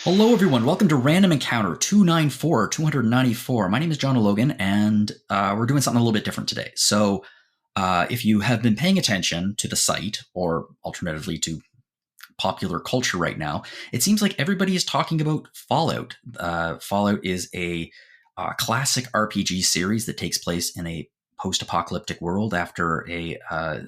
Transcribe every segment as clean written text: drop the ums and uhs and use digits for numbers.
Hello, everyone. Welcome to Random Encounter 294. My name is Jono Logan, and we're doing something a little bit different today. So, if you have been paying attention to the site, or alternatively to popular culture right now, it seems like everybody is talking about Fallout. Fallout is a classic RPG series that takes place in a post-apocalyptic world after a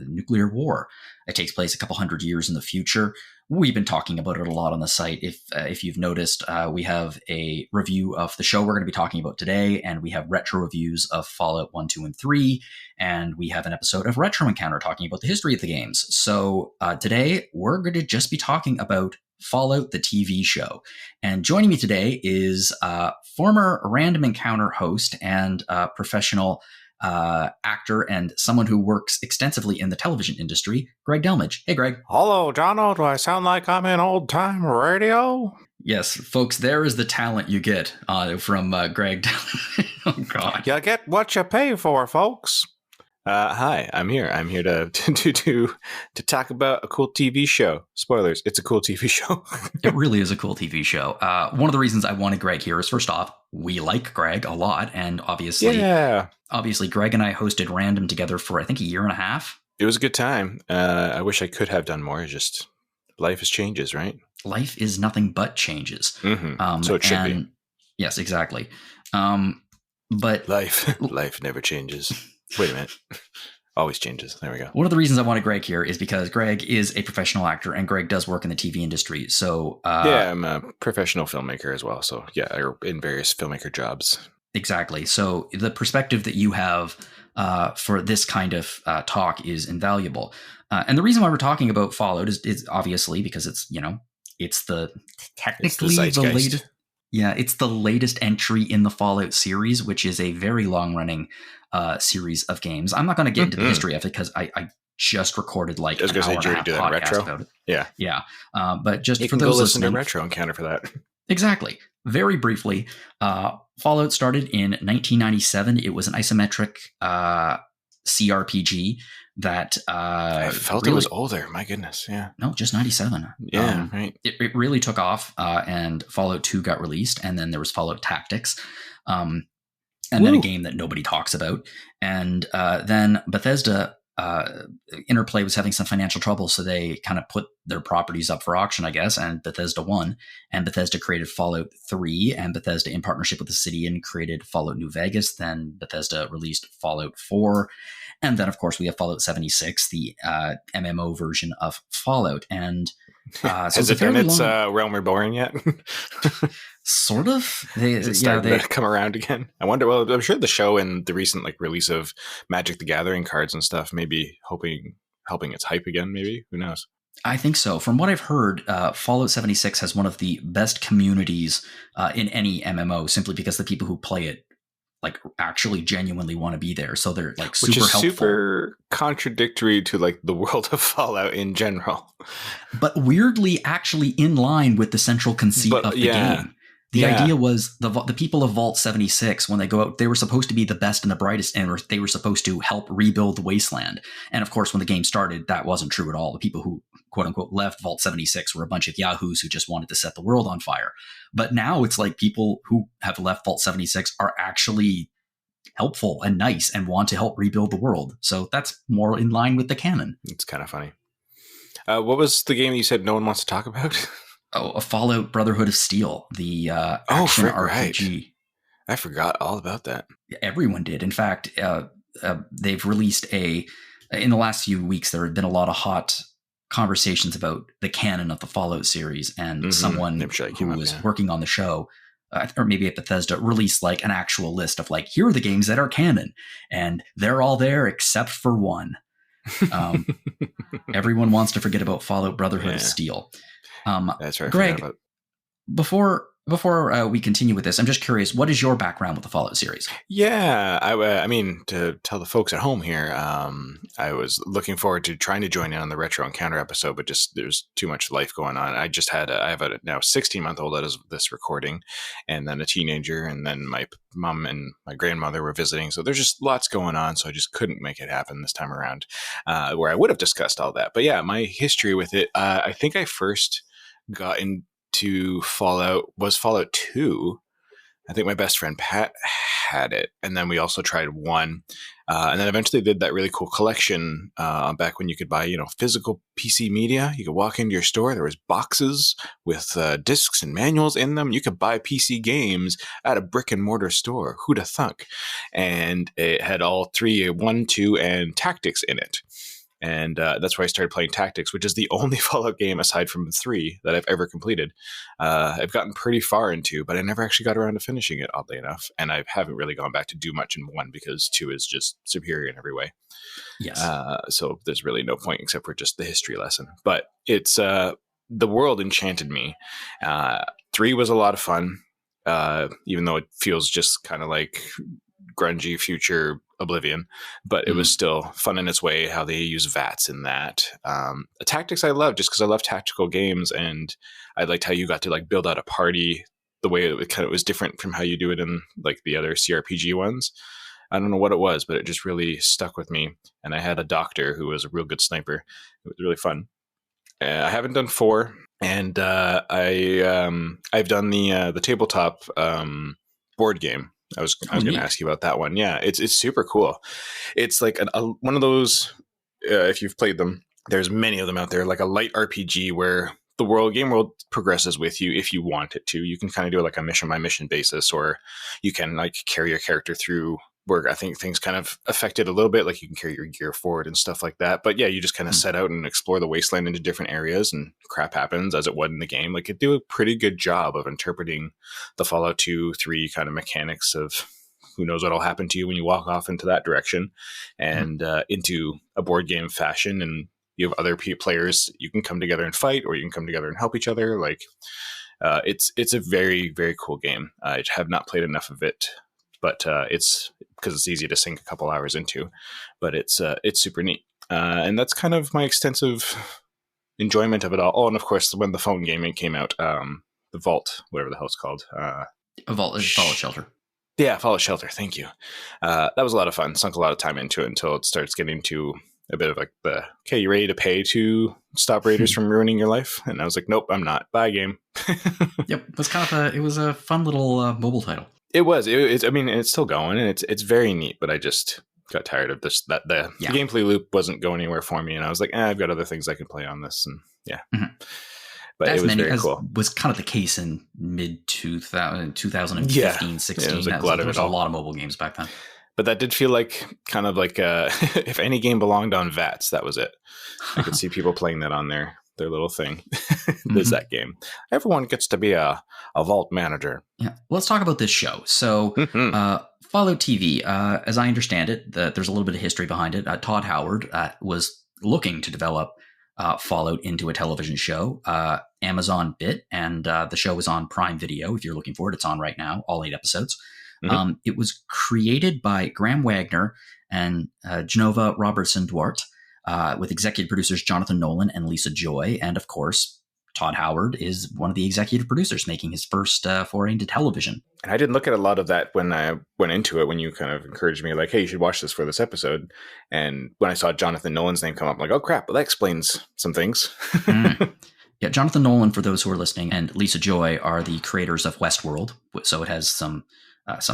nuclear war. It takes place a couple hundred years in the future. We've been talking about it a lot on the site. If you've noticed, we have a review of the show we're going to be talking about today, and we have retro reviews of Fallout 1, 2, and 3, and we have an episode of Retro Encounter talking about the history of the games. So today, we're going to just be talking about Fallout, the TV show. And joining me today is former Random Encounter host and professional actor and someone who works extensively in the television industry, Greg Delmage. Hey, Greg. Hello, Jono. Do I sound like I'm in old-time radio? Yes, folks, there is the talent you get from Greg Delmage. Oh, God. You get what you pay for, folks. Hi, I'm here. I'm here to talk about a cool TV show. Spoilers, it's a cool TV show. It really is a cool TV show. One of the reasons I wanted Greg here is, first off, we like Greg a lot, and obviously Greg and I hosted Random together for, I think, a year and a half. It was a good time. I wish I could have done more. Just life is changes, right? Life is nothing but changes. Mm-hmm. So it should be. Yes, exactly. But life never changes. Wait a minute. Always changes. There we go. One of the reasons I wanted Greg here is because Greg is a professional actor, and Greg does work in the TV industry. So yeah, I'm a professional filmmaker as well. So yeah, I'm in various filmmaker jobs. Exactly. So the perspective that you have for this kind of talk is invaluable. And the reason why we're talking about Fallout is obviously because it's technically the latest. Yeah, it's the latest entry in the Fallout series, which is a very long-running series of games. I'm not going to get into the history of it because I just recorded like an hour and a half podcast about it. Yeah. But just you for can those go listen listening, to Retro Encounter for that. Exactly. Very briefly, Fallout started in 1997. It was an isometric CRPG that I felt it was older. My goodness, yeah. No, just 97. Yeah, right. It really took off, and Fallout 2 got released, and then there was Fallout Tactics, and then a game that nobody talks about. And then Bethesda Interplay was having some financial trouble, so they kind of put their properties up for auction, I guess, and Bethesda won. And Bethesda created Fallout 3, and Bethesda, in partnership with Obsidian, created Fallout New Vegas. Then Bethesda released Fallout 4. And then, of course, we have Fallout 76, the MMO version of Fallout. And so has it done its Realm Reborn yet? Sort of. They come around again. I wonder. Well, I'm sure the show and the recent release of Magic the Gathering cards and stuff may be helping its hype again. Maybe, who knows? I think so. From what I've heard, Fallout 76 has one of the best communities in any MMO, simply because the people who play it actually genuinely want to be there. So they're super helpful. Which is super contradictory to the world of Fallout in general. But weirdly actually in line with the central conceit of the game. The idea was the people of Vault 76, when they go out, they were supposed to be the best and the brightest, and they were supposed to help rebuild the wasteland. And of course, when the game started, that wasn't true at all. The people who, quote unquote, left Vault 76 were a bunch of yahoos who just wanted to set the world on fire. But now it's like people who have left Vault 76 are actually helpful and nice and want to help rebuild the world. So that's more in line with the canon. It's kind of funny. What was the game you said no one wants to talk about? Oh, a Fallout Brotherhood of Steel, the action RPG. Right. I forgot all about that. Everyone did. In fact, they've released in the last few weeks, there have been a lot of hot conversations about the canon of the Fallout series, and someone who was working on the show, or maybe at Bethesda, released an actual list of here are the games that are canon, and they're all there except for one. Everyone wants to forget about Fallout Brotherhood of Steel. That's right. Greg, before we continue with this, I'm just curious, what is your background with the Fallout series? Yeah, I mean, to tell the folks at home here, I was looking forward to trying to join in on the Retro Encounter episode, but just there's too much life going on. I have a now 16-month-old as this recording, and then a teenager, and then my mom and my grandmother were visiting, so there's just lots going on, so I just couldn't make it happen this time around, where I would have discussed all that. But yeah, my history with it, I think I first got to Fallout 2. I think my best friend Pat had it, and then we also tried 1, and then eventually did that really cool collection back when you could buy, physical PC media. You could walk into your store, there was boxes with discs and manuals in them. You could buy PC games at a brick and mortar store. Who'da thunk? And it had all 3, 1, 2, and Tactics in it. And that's where I started playing Tactics, which is the only Fallout game aside from 3 that I've ever completed. I've gotten pretty far into, but I never actually got around to finishing it, oddly enough. And I haven't really gone back to do much in 1 because 2 is just superior in every way. Yes. So there's really no point except for just the history lesson. But it's the world enchanted me. 3 was a lot of fun, even though it feels just kind of like grungy future Oblivion, but it was still fun in its way how they use VATS in that. Tactics I love just because I love tactical games, and I liked how you got to like build out a party the way it kind of was different from how you do it in like the other CRPG ones. I don't know what it was, but it just really stuck with me. And I had a doctor who was a real good sniper. It was really fun. I haven't done 4, and I've done the tabletop board game. I was going to ask you about that one. Yeah, it's super cool. It's like one of those, if you've played them, there's many of them out there, like a light RPG where the game world progresses with you if you want it to. You can kind of do it like a mission by mission basis, or you can like carry your character through where I think things kind of affect it a little bit, like you can carry your gear forward and stuff like that. But yeah, you just kind of set out and explore the wasteland into different areas, and crap happens as it would in the game. Like it do a pretty good job of interpreting the Fallout 2, 3 kind of mechanics of who knows what'll happen to you when you walk off into that direction and into a board game fashion. And you have other players, you can come together and fight, or you can come together and help each other. Like it's a very, very cool game. I have not played enough of it, but it's because it's easy to sink a couple hours into, but it's super neat. And that's kind of my extensive enjoyment of it all. Oh, and of course, when the phone gaming came out, the Vault, whatever the hell it's called. Fallout Shelter. Yeah, Fallout Shelter. Thank you. That was a lot of fun. Sunk a lot of time into it until it starts getting to a bit of like okay, you ready to pay to stop raiders from ruining your life? And I was like, nope, I'm not. Bye, game. Yep. It was a fun little mobile title. It was. I mean, it's still going, and it's very neat. But I just got tired of this. The gameplay loop wasn't going anywhere for me, and I was like, I've got other things I can play on this, and yeah. Mm-hmm. But it was very cool. Was kind of the case in mid 2015, 16. It was there was a lot of mobile games back then. But that did feel like kind of like if any game belonged on VATS, that was it. I could see people playing that on their little thing. There's that game. Everyone gets to be a vault manager. Yeah. Well, let's talk about this show. So Fallout TV, as I understand it, there's a little bit of history behind it. Todd Howard was looking to develop Fallout into a television show. Amazon bit, and the show was on Prime Video. If you're looking for it, it's on right now, all 8 episodes. Mm-hmm. It was created by Graham Wagner and Genova Robertson Duarte, with executive producers Jonathan Nolan and Lisa Joy. And of course, Todd Howard is one of the executive producers, making his first foray into television. And I didn't look at a lot of that when I went into it, when you kind of encouraged me, like, hey, you should watch this for this episode. And when I saw Jonathan Nolan's name come up, I'm like, oh, crap, well, that explains some things. Yeah, Jonathan Nolan, for those who are listening, and Lisa Joy are the creators of Westworld. So it has some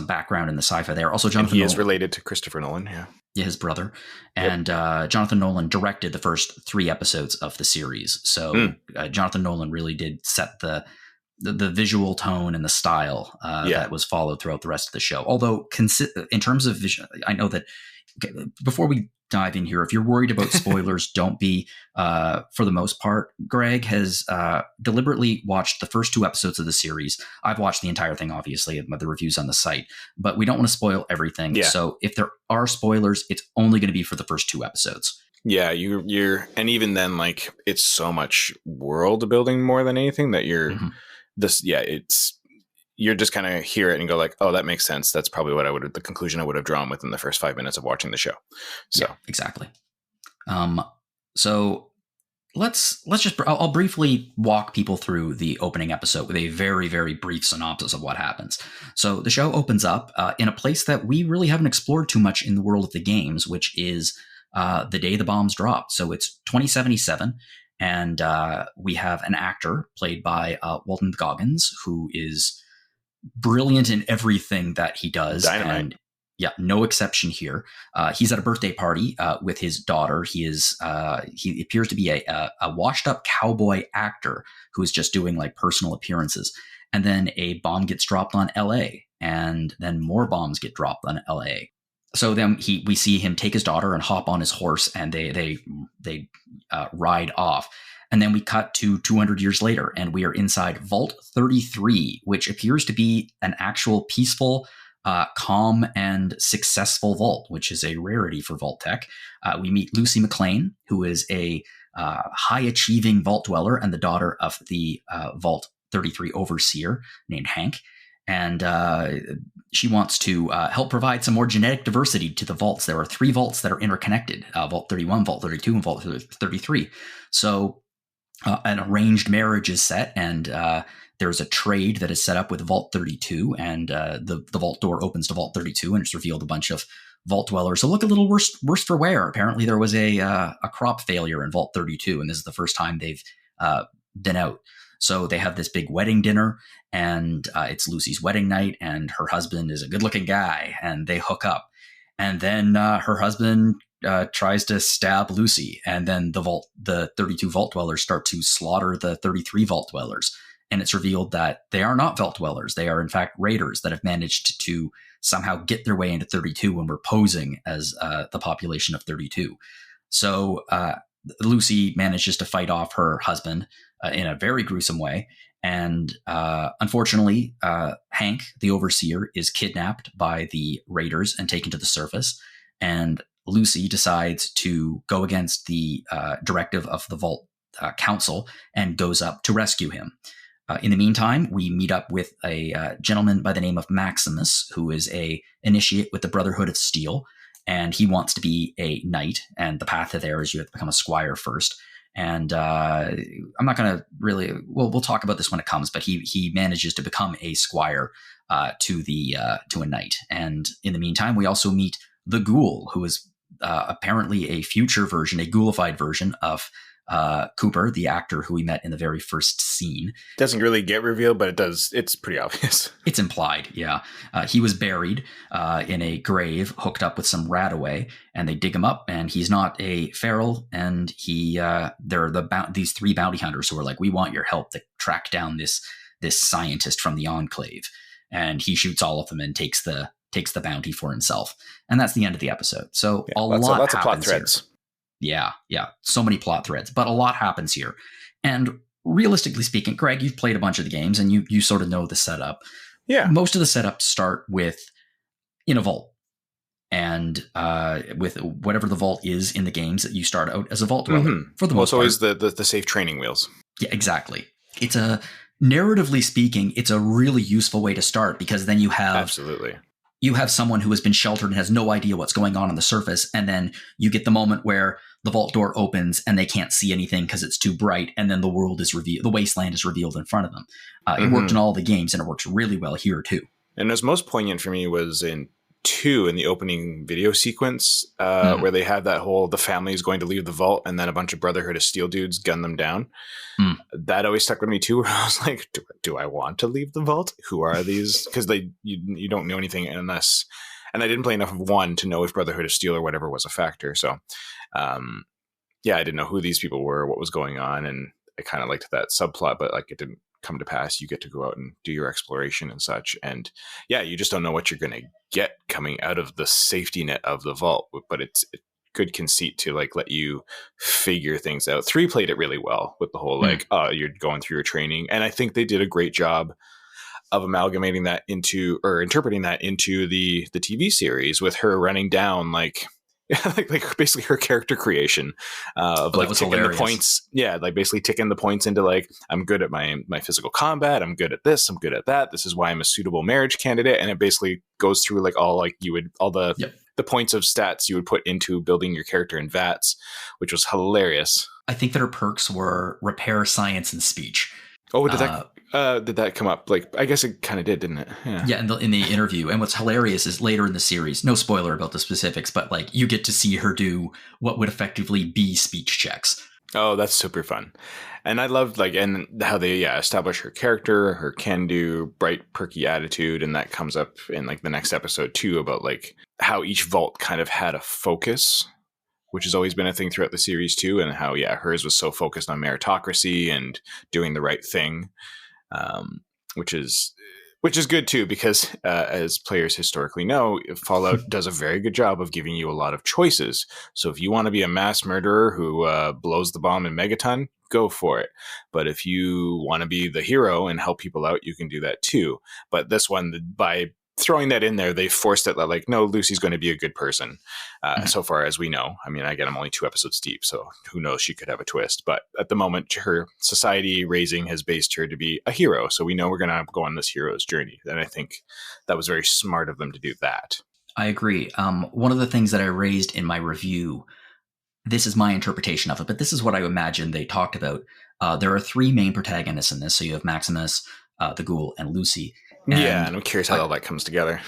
background in the sci-fi there. Also, Jonathan Nolan is related to Christopher Nolan, yeah. Yeah, his brother. And Jonathan Nolan directed the first 3 episodes of the series. So Jonathan Nolan really did set the visual tone and the style that was followed throughout the rest of the show. Although, in terms of vision, I know that before we dive in here, if you're worried about spoilers, don't be. For the most part, Greg has deliberately watched the first 2 episodes of the series. I've watched the entire thing, obviously, the reviews on the site, but we don't want to spoil everything. Yeah. So if there are spoilers, it's only going to be for the first 2 episodes. Yeah, you're, and even then, like, it's so much world building more than anything that you're you're just kind of hear it and go like, oh, that makes sense. That's probably the conclusion I would have drawn within the first 5 minutes of watching the show. So yeah, exactly. So I'll briefly walk people through the opening episode with a very, very brief synopsis of what happens. So the show opens up in a place that we really haven't explored too much in the world of the games, which is the day the bombs dropped. So it's 2077. And we have an actor played by Walton Goggins, who is brilliant in everything that he does. Dynamite. And yeah, no exception here. He's at a birthday party with his daughter. He appears to be a washed up cowboy actor who is just doing like personal appearances. And then a bomb gets dropped on LA, and then more bombs get dropped on LA. So then we see him take his daughter and hop on his horse, and they ride off. And then we cut to 200 years later, and we are inside Vault 33, which appears to be an actual peaceful, calm, and successful vault, which is a rarity for Vault Tech. We meet Lucy McLean, who is a high-achieving vault dweller and the daughter of the Vault 33 overseer named Hank. And she wants to help provide some more genetic diversity to the vaults. There are 3 vaults that are interconnected, Vault 31, Vault 32, and Vault 33. So an arranged marriage is set, and there's a trade that is set up with Vault 32, and the vault door opens to Vault 32, and it's revealed a bunch of vault dwellers. So look a little worse for wear. Apparently there was a crop failure in Vault 32, and this is the first time they've been out. So they have this big wedding dinner, and it's Lucy's wedding night, and her husband is a good-looking guy, and they hook up. And then her husband tries to stab Lucy, and then the 32 vault dwellers start to slaughter the 33 vault dwellers. And it's revealed that they are not vault dwellers. They are, in fact, raiders that have managed to somehow get their way into 32 when we're posing as the population of 32. So Lucy manages to fight off her husband in a very gruesome way. And unfortunately, Hank, the overseer, is kidnapped by the raiders and taken to the surface. And Lucy decides to go against the directive of the Vault Council and goes up to rescue him. In the meantime, we meet up with a gentleman by the name of Maximus, who is a initiate with the Brotherhood of Steel. And he wants to be a knight. And the path to there is you have to become a squire first. And I'm not going to really, we'll talk about this when it comes, but he manages to become a squire to a knight. And in the meantime, we also meet the Ghoul, who is apparently a future version, a ghoulified version of Cooper, the actor who we met in the very first scene. Doesn't really get revealed, but it does. It's pretty obvious. It's implied, yeah. He was buried in a grave, hooked up with some rat-away, and they dig him up, and he's not a feral, and there are these 3 bounty hunters who are like, we want your help to track down this scientist from the Enclave. And he shoots all of them and takes the bounty for himself. And that's the end of the episode. So yeah, lots of plot threads. Here. Yeah. So many plot threads, but a lot happens here. And realistically speaking, Greg, you've played a bunch of the games and you sort of know the setup. Yeah. Most of the setups start with in a vault. And with whatever the vault is in the games, that you start out as a vault dweller for the most part. It's always the safe training wheels. Yeah, exactly. It's narratively speaking, it's a really useful way to start, because then you have absolutely. You have someone who has been sheltered and has no idea what's going on the surface. And then you get the moment where the vault door opens and they can't see anything because it's too bright. And then the world is revealed. The wasteland is revealed in front of them. It worked in all the games, and it works really well here too. And what's most poignant for me was in 2, in the opening video sequence, where they had that whole, the family is going to leave the vault and then a bunch of Brotherhood of Steel dudes gun them down. That always stuck with me too, where I was like, do I want to leave the vault? Who are these? Because you don't know anything unless, and I didn't play enough of 1 to know if Brotherhood of Steel or whatever was a factor. So yeah, I didn't know who these people were, what was going on, and I kind of liked that subplot, but like it didn't come to pass. You get to go out and do your exploration and such, and yeah, you just don't know what you're going to get coming out of the safety net of the vault, but it's good conceit to like let you figure things out. 3 played it really well with the whole like, you're going through your training, and I think they did a great job of amalgamating that into, or interpreting that into the TV series, with her running down like like basically her character creation of like ticking the points. Yeah, like basically ticking the points into like, I'm good at my physical combat, I'm good at this, I'm good at that, this is why I'm a suitable marriage candidate. And it basically goes through like all the points of stats you would put into building your character in VATS, which was hilarious. I think that her perks were repair, science, and speech. Oh, did that come up? Like, I guess it kind of did, didn't it? Yeah, in the interview. And what's hilarious is later in the series, no spoiler about the specifics, but like you get to see her do what would effectively be speech checks. Oh, that's super fun. And I loved like and how they establish her character, her can-do, bright, perky attitude, and that comes up in like the next episode too about like how each vault kind of had a focus, which has always been a thing throughout the series too, and how hers was so focused on meritocracy and doing the right thing, um, which is good too, because as players historically know, Fallout does a very good job of giving you a lot of choices. So if you want to be a mass murderer who blows the bomb in Megaton, go for it. But if you want to be the hero and help people out, you can do that too. But this one, by throwing that in there, they forced it like, no, Lucy's going to be a good person. So far as we know. I mean, again, I'm only 2 episodes deep, so who knows, she could have a twist. But at the moment, her society raising has based her to be a hero. So we know we're going to go on this hero's journey. And I think that was very smart of them to do that. I agree. One of the things that I raised in my review, this is my interpretation of it, but this is what I imagine they talked about. There are 3 main protagonists in this. So you have Maximus, the Ghoul, and Lucy. And I'm curious how all that comes together.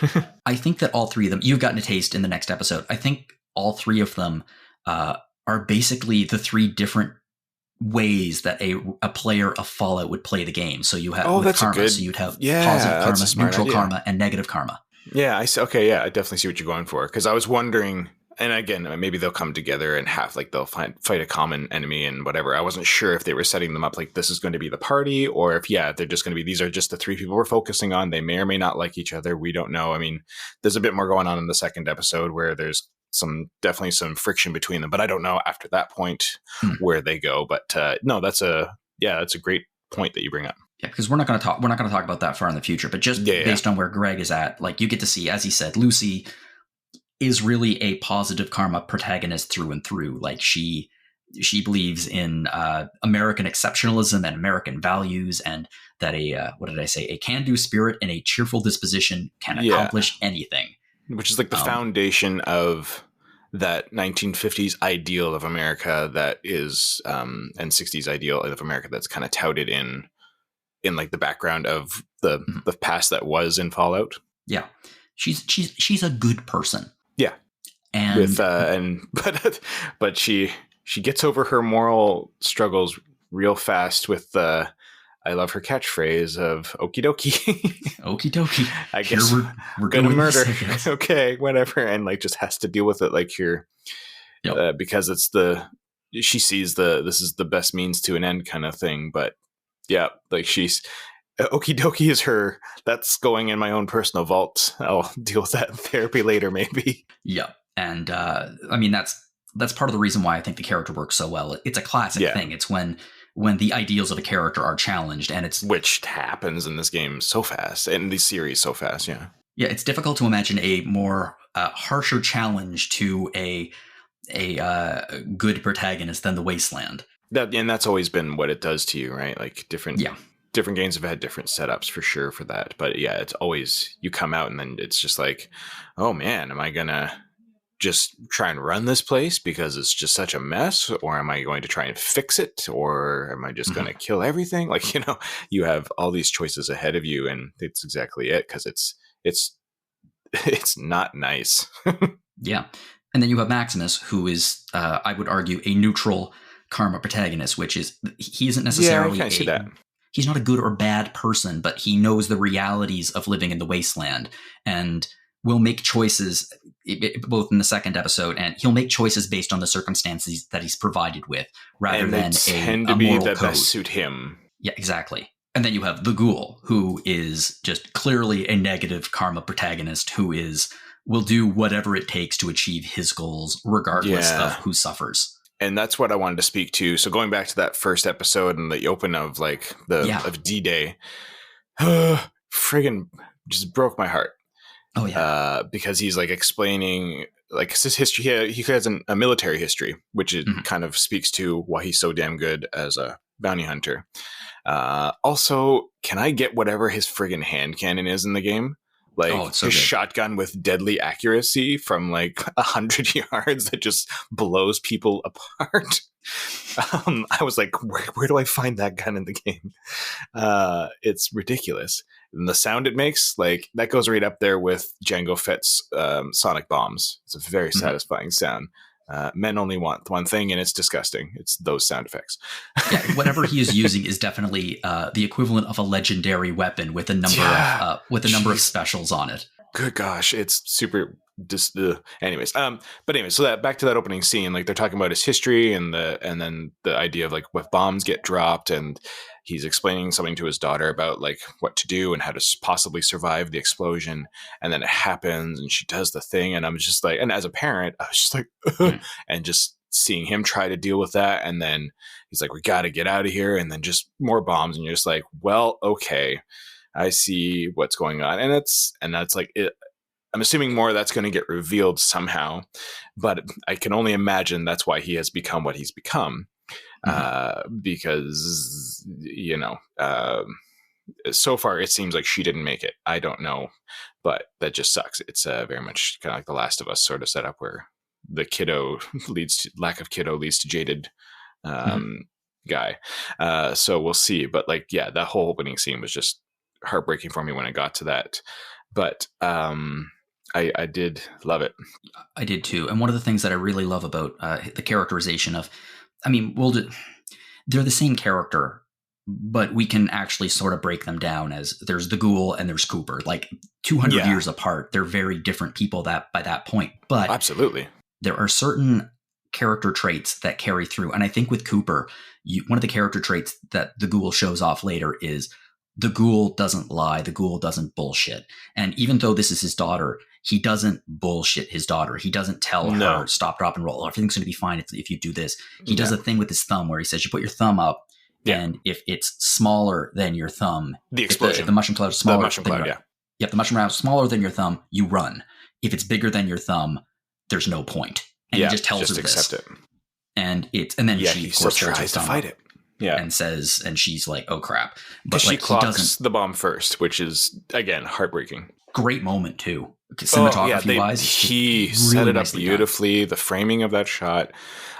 I think that all 3 of them, you've gotten a taste in the next episode. I think all 3 of them are basically the 3 different ways that a player of Fallout would play the game. So you have karma, so you'd have positive karma, neutral karma, and negative karma. Yeah, I see. Okay, yeah, I definitely see what you're going for. Because I was wondering, and again, maybe they'll come together and they'll fight a common enemy and whatever. I wasn't sure if they were setting them up like this is going to be the party, or if they're just going to be, these are just the 3 people we're focusing on. They may or may not like each other. We don't know. I mean, there's a bit more going on in the second episode where there's definitely some friction between them, but I don't know after that point where they go. But no, that's a great point that you bring up. Yeah, because we're not going to talk about that far in the future, but just based on where Greg is at, like you get to see, as he said, Lucy is really a positive karma protagonist through and through. Like she believes in American exceptionalism and American values, and that a can-do spirit and a cheerful disposition can accomplish anything. Which is like the foundation of that 1950s ideal of America that is, and 60s ideal of America that's kind of touted in like the background of the past that was in Fallout. Yeah, she's a good person. Yeah, and but she gets over her moral struggles real fast with I love her catchphrase of "Okie dokie." Okie dokie. I guess we're gonna murder. Okay, whatever, and like just has to deal with it like here, because it's she sees this is the best means to an end kind of thing. But yeah, like she's okie dokie is her. That's going in my own personal vault. I'll deal with that in therapy later, maybe. Yeah, and I mean that's part of the reason why I think the character works so well. It's a classic thing. It's when the ideals of a character are challenged, and which happens in this game so fast, in this series so fast. Yeah, it's difficult to imagine a more harsher challenge to a good protagonist than the Wasteland. And that's always been what it does to you, right? Like different games have had different setups for sure for that. But yeah, it's always you come out and then it's just like, oh man, am I gonna just try and run this place because it's just such a mess, or am I going to try and fix it, or am I just going to kill everything? Like, you have all these choices ahead of you, and it's exactly it, because it's not nice. Yeah. And then you have Maximus, who is I would argue a neutral karma protagonist, which is he isn't necessarily he's not a good or bad person, but he knows the realities of living in the Wasteland and will make choices both in the second episode, and he'll make choices based on the circumstances that he's provided with, rather than tend to be that best suit him. Yeah, exactly. And then you have the Ghoul, who is just clearly a negative karma protagonist who will do whatever it takes to achieve his goals, regardless of who suffers. And that's what I wanted to speak to. So going back to that first episode and the open of like of D-Day, friggin' just broke my heart. Oh yeah, because he's like explaining like his history. He has a military history, which it kind of speaks to why he's so damn good as a bounty hunter. Also, can I get whatever his friggin' hand cannon is in the game? Like a shotgun with deadly accuracy from like 100 yards that just blows people apart. I was like, where do I find that gun in the game? It's ridiculous. And the sound it makes, like that goes right up there with Jango Fett's sonic bombs. It's a very satisfying sound. Men only want one thing, and it's disgusting. It's those sound effects. Yeah, whatever he is using is definitely the equivalent of a legendary weapon with a number of specials on it. Good gosh, it's super. Anyways, but anyway, so that back to that opening scene, like they're talking about his history and then the idea of like what bombs get dropped, and he's explaining something to his daughter about like what to do and how to possibly survive the explosion, and then it happens and she does the thing, and I'm just like, and as a parent, I was just like, and just seeing him try to deal with that, and then he's like, we got to get out of here, and then just more bombs, and you're just like, well, okay, I see what's going on, and that's like it. I'm assuming more of that's going to get revealed somehow, but I can only imagine that's why he has become what he's become. Because, so far it seems like she didn't make it. I don't know, but that just sucks. It's very much kind of like The Last of Us sort of setup where the lack of kiddo leads to jaded guy. So we'll see. But like, yeah, that whole opening scene was just heartbreaking for me when I got to that. But I did love it. I did too. And one of the things that I really love about the characterization of, they're the same character, but we can actually sort of break them down as there's the ghoul and there's Cooper. Like 200 years apart, they're very different people by that point. But absolutely, there are certain character traits that carry through. And I think with Cooper, one of the character traits that the ghoul shows off later is the ghoul doesn't lie. The ghoul doesn't bullshit. And even though this is his daughter, he doesn't bullshit his daughter. He doesn't tell her, stop, drop, and roll. Everything's going to be fine if you do this. He does a thing with his thumb where he says, you put your thumb up, and if it's smaller than your thumb, the explosion, if the mushroom cloud is smaller, the mushroom cloud, if the mushroom cloud is smaller than your thumb, you run. If it's bigger than your thumb, there's no point. And he just tells her this. Accept it. And then she of course tries to fight it. Yeah. And says, and she's like, oh crap. But she clocks the bomb first, which is, again, heartbreaking. Great moment, too. Cinematography-wise. He set it up beautifully. Done. The framing of that shot.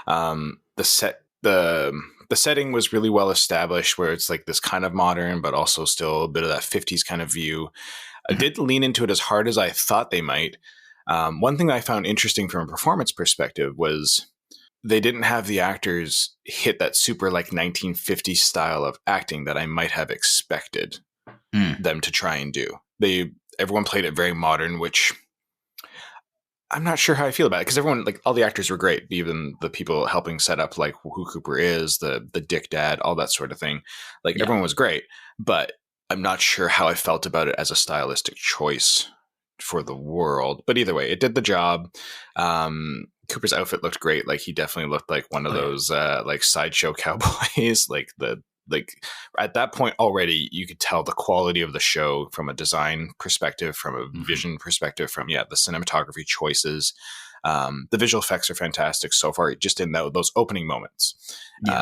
The setting was really well established where it's like this kind of modern, but also still a bit of that 50s kind of view. I did lean into it as hard as I thought they might. One thing that I found interesting from a performance perspective was they didn't have the actors hit that super like 1950s style of acting that I might have expected them to try and do. Everyone played it very modern, which I'm not sure how I feel about it, because everyone, like all the actors were great, even the people helping set up like who Cooper is, the dick dad, all that sort of thing. Like everyone was great, but I'm not sure how I felt about it as a stylistic choice for the world. But either way, it did the job. Cooper's outfit looked great. Like he definitely looked like one of those like sideshow cowboys. Like at that point already, you could tell the quality of the show from a design perspective, from a vision perspective, from the cinematography choices. The visual effects are fantastic so far, just in those opening moments.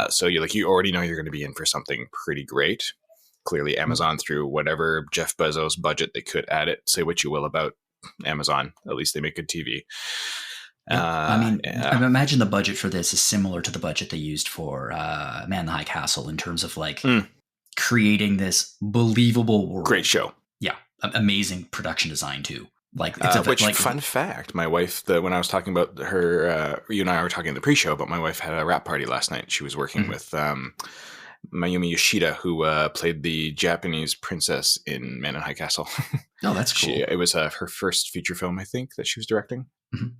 So you already know you're going to be in for something pretty great. Clearly, Amazon threw whatever Jeff Bezos budget they could at it. Say what you will about Amazon, at least they make good TV. I imagine the budget for this is similar to the budget they used for Man in the High Castle in terms of like creating this believable world. Great show. Yeah. Amazing production design too. Like fun fact, my wife, when I was talking about her, you and I were talking in the pre-show, but my wife had a wrap party last night. She was working with Mayumi Yoshida, who played the Japanese princess in Man in High Castle. Oh, that's cool. It was her first feature film, I think, that she was directing.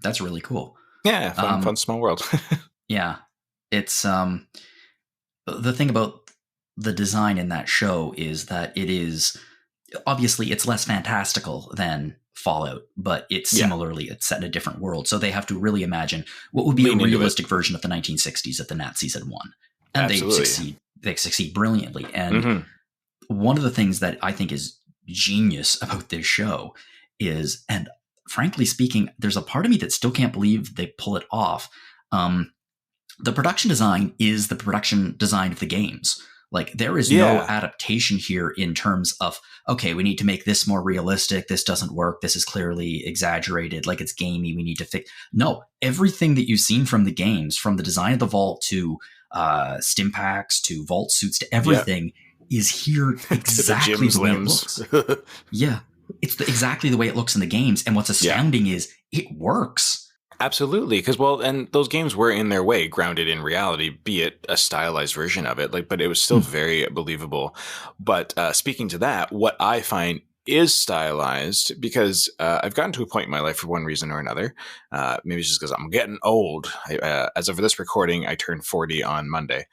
That's really cool. Yeah, fun small world. Yeah. It's the thing about the design in that show is that it is obviously it's less fantastical than Fallout, but it's set in a different world. So they have to really imagine what would be a realistic version of the 1960s if the Nazis had won. And Absolutely. they succeed brilliantly. And one of the things that I think is genius about this show is, and frankly speaking, there's a part of me that still can't believe they pull it off. The production design is the production design of the games. Like there is no adaptation here in terms of, okay, we need to make this more realistic. This doesn't work. This is clearly exaggerated. Like it's gamey. We need to fix. No, everything that you've seen from the games, from the design of the vault to stim packs to vault suits to everything is here exactly the way it looks. Yeah. It's exactly the way it looks in the games. And what's astounding is it works. Absolutely, because and those games were in their way grounded in reality, be it a stylized version of it. Like, but it was still very believable. But speaking to that, what I find is stylized because I've gotten to a point in my life for one reason or another. Maybe it's just because I'm getting old. As of this recording, I turned 40 on Monday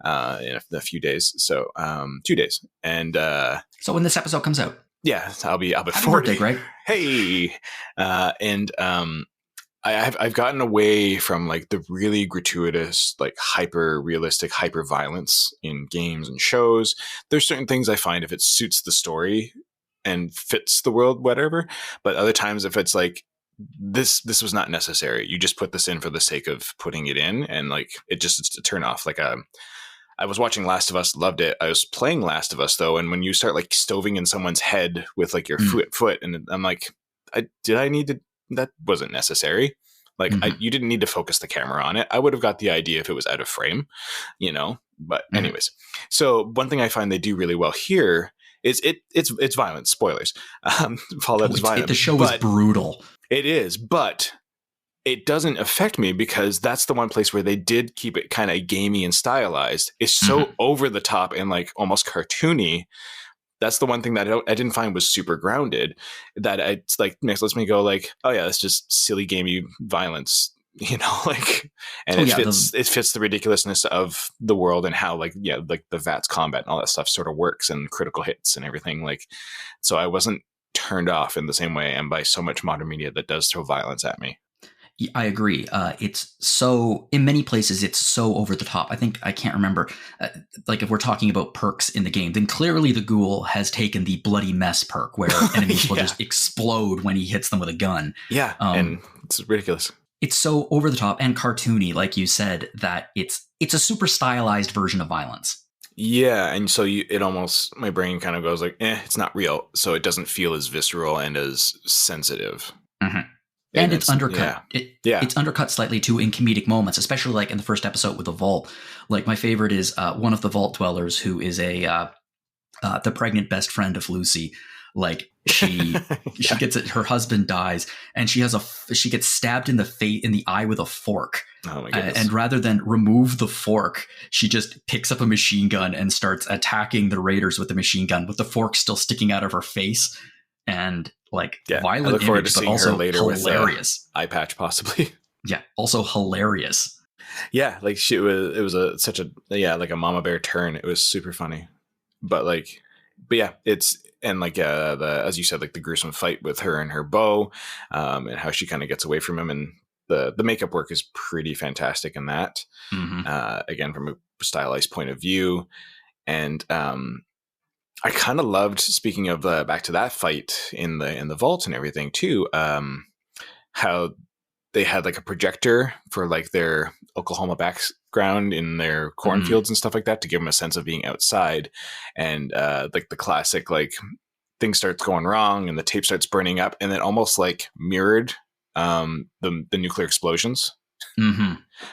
in a few days. So 2 days, and so when this episode comes out, yeah, I'll be Happy 40. Birthday, Greg. Hey, and I've gotten away from like the really gratuitous, like hyper realistic, hyper violence in games and shows. There's certain things I find if it suits the story and fits the world, whatever. But other times, if it's like this was not necessary, you just put this in for the sake of putting it in, and like it's a turn off. Like I was watching Last of Us, loved it. I was playing Last of Us though, and when you start like stoving in someone's head with like your foot, and I'm like, did I need to? That wasn't necessary. Like you didn't need to focus the camera on it. I would have got the idea if it was out of frame, but anyways. So one thing I find they do really well here is it's violent. Spoilers. Fallout is violent. The show is brutal. It is, but it doesn't affect me because that's the one place where they did keep it kind of gamey and stylized. It's so over the top and like almost cartoony. That's the one thing that I didn't find was super grounded, that it's like lets me go like, oh yeah, that's just silly gamey violence, like, and it fits the ridiculousness of the world and how like the VATS combat and all that stuff sort of works and critical hits and everything. Like, so I wasn't turned off in the same way I am by so much modern media that does throw violence at me. I agree. It's so, in many places, it's so over the top. I can't remember, like if we're talking about perks in the game, then clearly the ghoul has taken the bloody mess perk where enemies will just explode when he hits them with a gun. Yeah, and it's ridiculous. It's so over the top and cartoony, like you said, that it's a super stylized version of violence. Yeah, and so it almost, my brain kind of goes like, it's not real, so it doesn't feel as visceral and as sensitive. And it's undercut. It's undercut slightly too in comedic moments, especially like in the first episode with the vault. Like my favorite is one of the vault dwellers who is the pregnant best friend of Lucy. Like she gets it. Her husband dies, and she gets stabbed in the eye with a fork. Oh my goodness! And rather than remove the fork, she just picks up a machine gun and starts attacking the raiders with the machine gun, with the fork still sticking out of her face. And like violent I look forward image, to but seeing also her later hilarious. With eye patch, possibly. Yeah, also hilarious. Yeah, like it was such a like a mama bear turn. It was super funny, but yeah, it's and like as you said, like the gruesome fight with her and her bow, and how she kind of gets away from him, and the makeup work is pretty fantastic in that. Again, from a stylized point of view, and I kind of loved, speaking of back to that fight in the vault and everything too, how they had like a projector for like their Oklahoma background in their cornfields and stuff like that to give them a sense of being outside, and like the classic like thing starts going wrong and the tape starts burning up, and then almost like mirrored the nuclear explosions.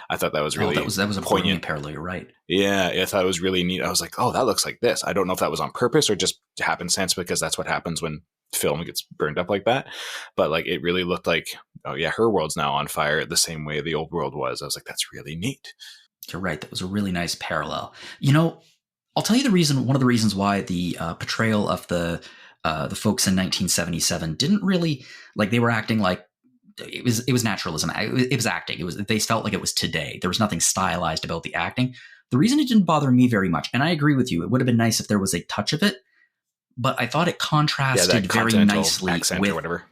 I thought that was really that was a poignant parallel. You're right. Yeah, I thought it was really neat. I was like, oh, that looks like this. I don't know if that was on purpose or just happenstance, because that's what happens when film gets burned up like that. But like, it really looked like, oh yeah, her world's now on fire the same way the old world was. I was like, that's really neat. You're right. That was a really nice parallel. I'll tell you one of the reasons why the portrayal of the folks in 1977 didn't really, like, they were acting like it was naturalism. It was acting. They felt like it was today. There was nothing stylized about the acting. The reason it didn't bother me very much, and I agree with you, it would have been nice if there was a touch of it, but I thought it contrasted very nicely with whatever.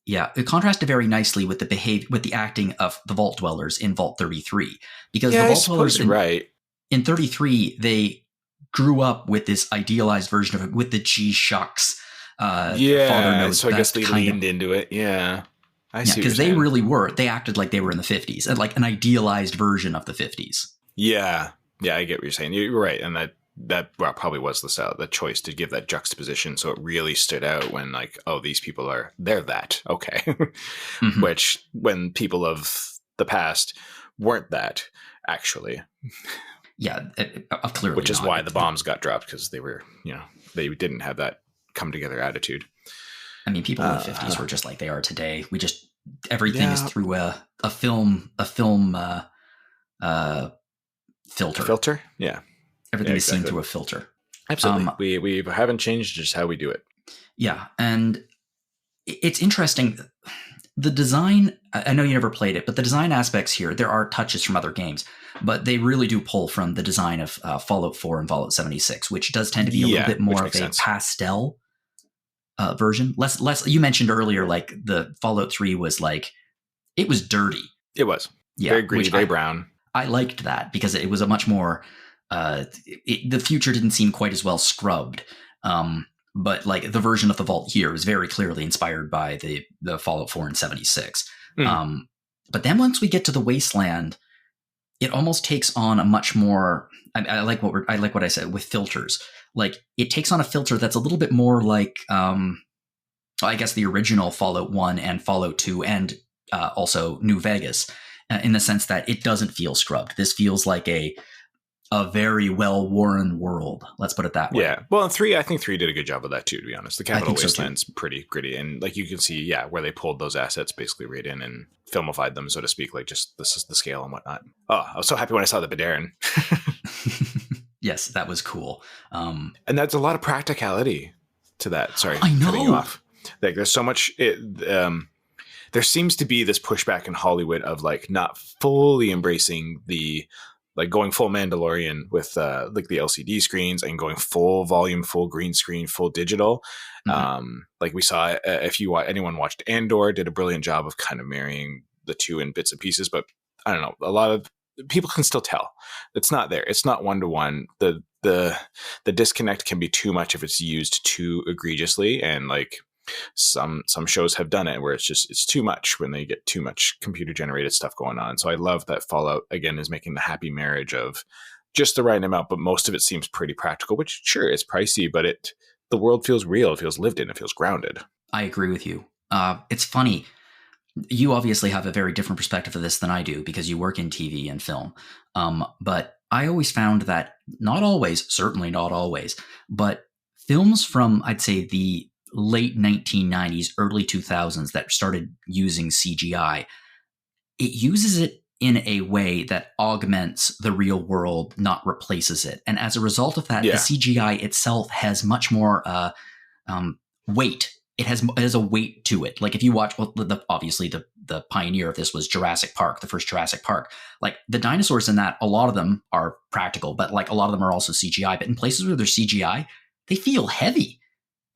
Yeah, it contrasted very nicely with the acting of the Vault Dwellers in Vault 33, because the Vault Dwellers in 33, they grew up with this idealized version of it with the G shucks. Father knows, so I guess they leaned into it. Yeah. I see, because they really were. They acted like they were in the 50s, and like an idealized version of the 50s. Yeah, I get what you're saying. You're right, and that probably was the choice to give that juxtaposition, so it really stood out when like, oh, these people they're that, okay, which when people of the past weren't that actually. Yeah, clearly, which is why the bombs got dropped, because they were, they didn't have that come together attitude. I mean, people in the 50s were just like they are today. We just everything is Yeah. through a film uh, filter. Filter? Yeah. Everything Yeah, is seen exactly. through a filter. Absolutely. We haven't changed just how we do it. Yeah, and it's interesting. The design, I know you never played it, but the design aspects here, there are touches from other games, but they really do pull from the design of Fallout 4 and Fallout 76, which does tend to be a little bit Which more of makes a sense. pastel version. Less. You mentioned earlier, like the Fallout 3 was like, it was dirty. It was. Yeah, Very gritty, very brown. I liked that because it was a much more, the future didn't seem quite as well scrubbed. But like the version of the vault here is very clearly inspired by the Fallout 4 and 76. But then once we get to the wasteland, it almost takes on a much more. I like what I said with filters. Like it takes on a filter that's a little bit more like, I guess the original Fallout 1 and Fallout 2 and also New Vegas, in the sense that it doesn't feel scrubbed. This feels like a very well-worn world. Let's put it that way. Yeah. Well, and I think 3 did a good job of that too, to be honest. The Capital Wasteland's pretty gritty. And like you can see, where they pulled those assets basically right in and filmified them, so to speak, like just this is the scale and whatnot. Oh, I was so happy when I saw the Badarin. Yes, that was cool. And that's a lot of practicality to that. Sorry, I know. cutting you off. Like there's so much there seems to be this pushback in Hollywood of like not fully embracing the like going full Mandalorian with like the LCD screens and going full volume, full green screen, full digital. Like we saw, if anyone watched Andor, did a brilliant job of kind of marrying the two in bits and pieces. But I don't know, a lot of people can still tell it's not there. It's not 1-to-1. The disconnect can be too much if it's used too egregiously, and like some shows have done it where it's too much when they get too much computer generated stuff going on. So I love that Fallout again is making the happy marriage of just the right amount, but most of it seems pretty practical, which sure it's pricey, but the world feels real, it feels lived in, it feels grounded. I agree with you. It's funny. You obviously have a very different perspective of this than I do because you work in TV and film. But I always found that certainly not always, but films from, I'd say, the late 1990s, early 2000s that started using CGI, it uses it in a way that augments the real world, not replaces it. And as a result of that, the CGI itself has much more weight. It has a weight to it. Like if you watch, obviously the pioneer of this was Jurassic Park, the first Jurassic Park. Like the dinosaurs in that, a lot of them are practical, but like a lot of them are also CGI. But in places where they're CGI, they feel heavy.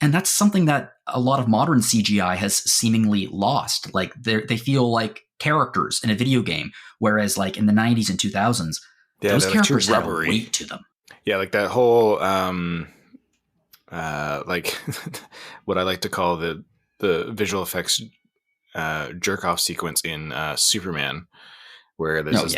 And that's something that a lot of modern CGI has seemingly lost. Like they feel like characters in a video game, whereas like in the 90s and 2000s, those characters have a weight to them. Yeah, like that whole like what I like to call the visual effects jerk off sequence in Superman, where there's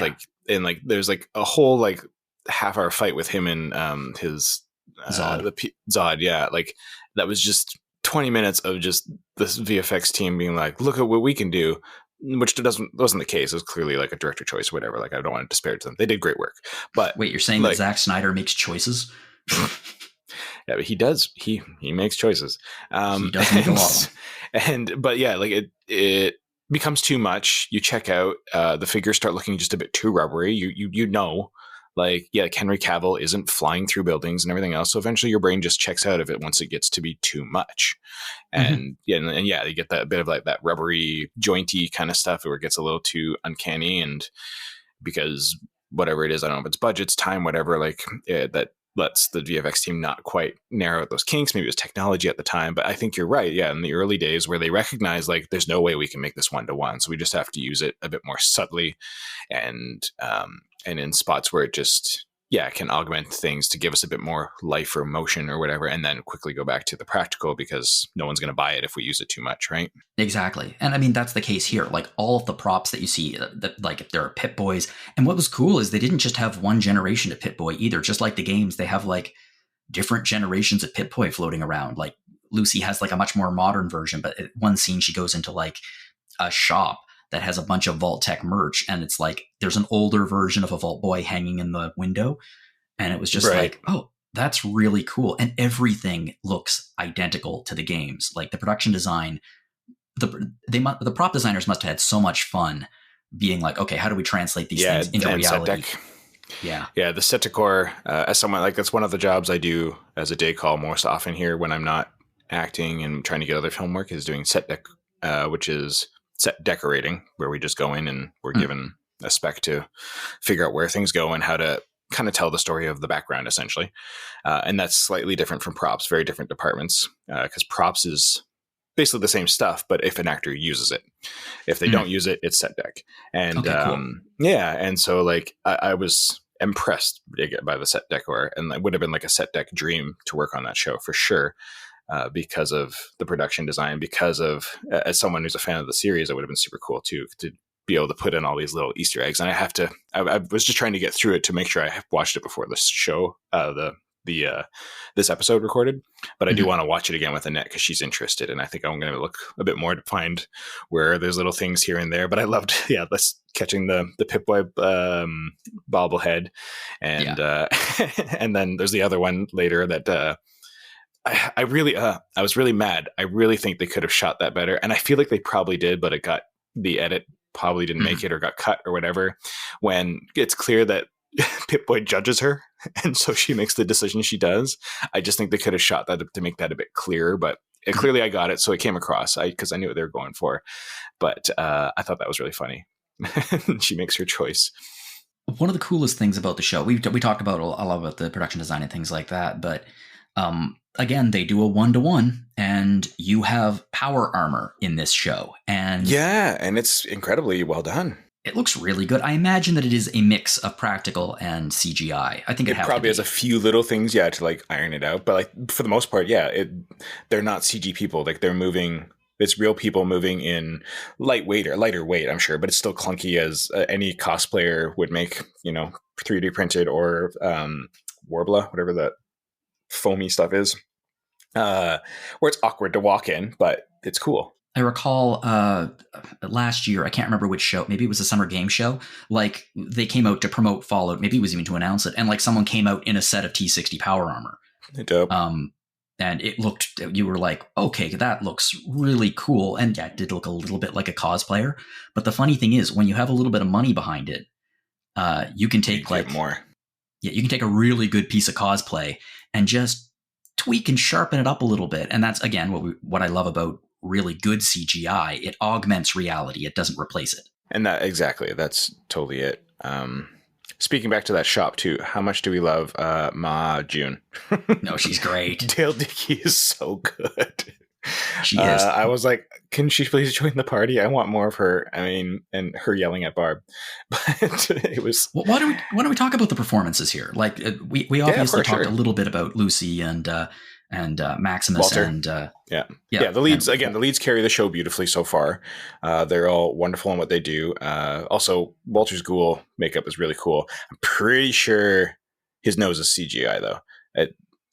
there's like a whole like half-hour fight with him and his Zod. Zod, yeah, like that was just 20 minutes of just this VFX team being like, look at what we can do, which wasn't the case. It was clearly like a director choice or whatever. Like I don't want to disparage them. They did great work. But wait, you're saying that Zack Snyder makes choices? Yeah, but he does. He makes choices. He does make a lot of them. But yeah, like it becomes too much. You check out, the figures start looking just a bit too rubbery. You know, like, yeah, Henry Cavill isn't flying through buildings and everything else. So eventually your brain just checks out of it once it gets to be too much. And you get that bit of like that rubbery, jointy kind of stuff where it gets a little too uncanny. And because whatever it is, I don't know if it's budgets, time, whatever, like that lets the VFX team not quite narrow out those kinks. Maybe it was technology at the time, but I think you're right. Yeah, in the early days where they recognize like there's no way we can make this 1-to-1, so we just have to use it a bit more subtly, and in spots where it just can augment things to give us a bit more life or motion or whatever, and then quickly go back to the practical because no one's going to buy it if we use it too much, right? Exactly. And I mean, that's the case here. Like all of the props that you see, that like if there are Pit Boys, and what was cool is they didn't just have one generation of Pit Boy either. Just like the games, they have like different generations of Pit Boy floating around. Like Lucy has like a much more modern version, but at one scene she goes into like a shop that has a bunch of Vault Tech merch, and it's like there's an older version of a Vault Boy hanging in the window, and it was just like, oh, that's really cool. And everything looks identical to the games. Like the production design the prop designers must have had so much fun being like, okay, how do we translate these things into reality? Yeah, the set decor, as someone like that's one of the jobs I do as a day call most often here when I'm not acting and trying to get other film work is doing set deck, which is set decorating, where we just go in and we're given a spec to figure out where things go and how to kind of tell the story of the background, essentially. And that's slightly different from props, very different departments, because props is basically the same stuff, but if an actor uses it, if they don't use it, it's set deck. And cool. Yeah. And so like I was impressed by the set decor, and it would have been like a set deck dream to work on that show for sure. Because of the production design, because of, as someone who's a fan of the series, it would have been super cool too, to be able to put in all these little Easter eggs. And I was just trying to get through it to make sure I watched it before this show, this episode recorded, but I do want to watch it again with Annette because she's interested. And I think I'm going to look a bit more to find where there's little things here and there, but I loved, catching the Pip-Boy bobblehead. And, and then there's the other one later that, I was really mad. I really think they could have shot that better. And I feel like they probably did, but the edit probably didn't make it or got cut or whatever, when it's clear that Pip-Boy judges her. And so she makes the decision she does. I just think they could have shot that to make that a bit clearer, but clearly I got it. So it came across because I knew what they were going for, but I thought that was really funny. She makes her choice. One of the coolest things about the show, we talked about a lot about the production design and things like that, but again, they do a 1-to-1, and you have power armor in this show. And and it's incredibly well done. It looks really good. I imagine that it is a mix of practical and CGI. I think it probably has a few little things, to like iron it out. But like for the most part, they're not CG people. Like they're moving. It's real people moving in lighter weight, I'm sure, but it's still clunky as any cosplayer would make. 3D printed or Warbler, whatever that foamy stuff is, where it's awkward to walk in, but it's cool. I recall last year, I can't remember which show, maybe it was a summer game show, like they came out to promote Fallout, maybe it was even to announce it, and like someone came out in a set of T60 power armor. Dope. And it looked, you were like, okay, that looks really cool. And it did look a little bit like a cosplayer. But the funny thing is, when you have a little bit of money behind it, you can take more. Yeah, you can take a really good piece of cosplay and just tweak and sharpen it up a little bit. And that's, again, what I love about really good CGI. It augments reality. It doesn't replace it. And that's totally it. Speaking back to that shop too, how much do we love Ma June? No, she's great. Dale Dickey is so good. She is. I was like, can she please join the party? I want more of her. I mean, and her yelling at Barb. But it was. Why don't we talk about the performances here? Like we obviously talked a little bit about Lucy and Maximus Walter. And the leads again. The leads carry the show beautifully so far. They're all wonderful in what they do. Also, Walter's ghoul makeup is really cool. I'm pretty sure his nose is CGI though.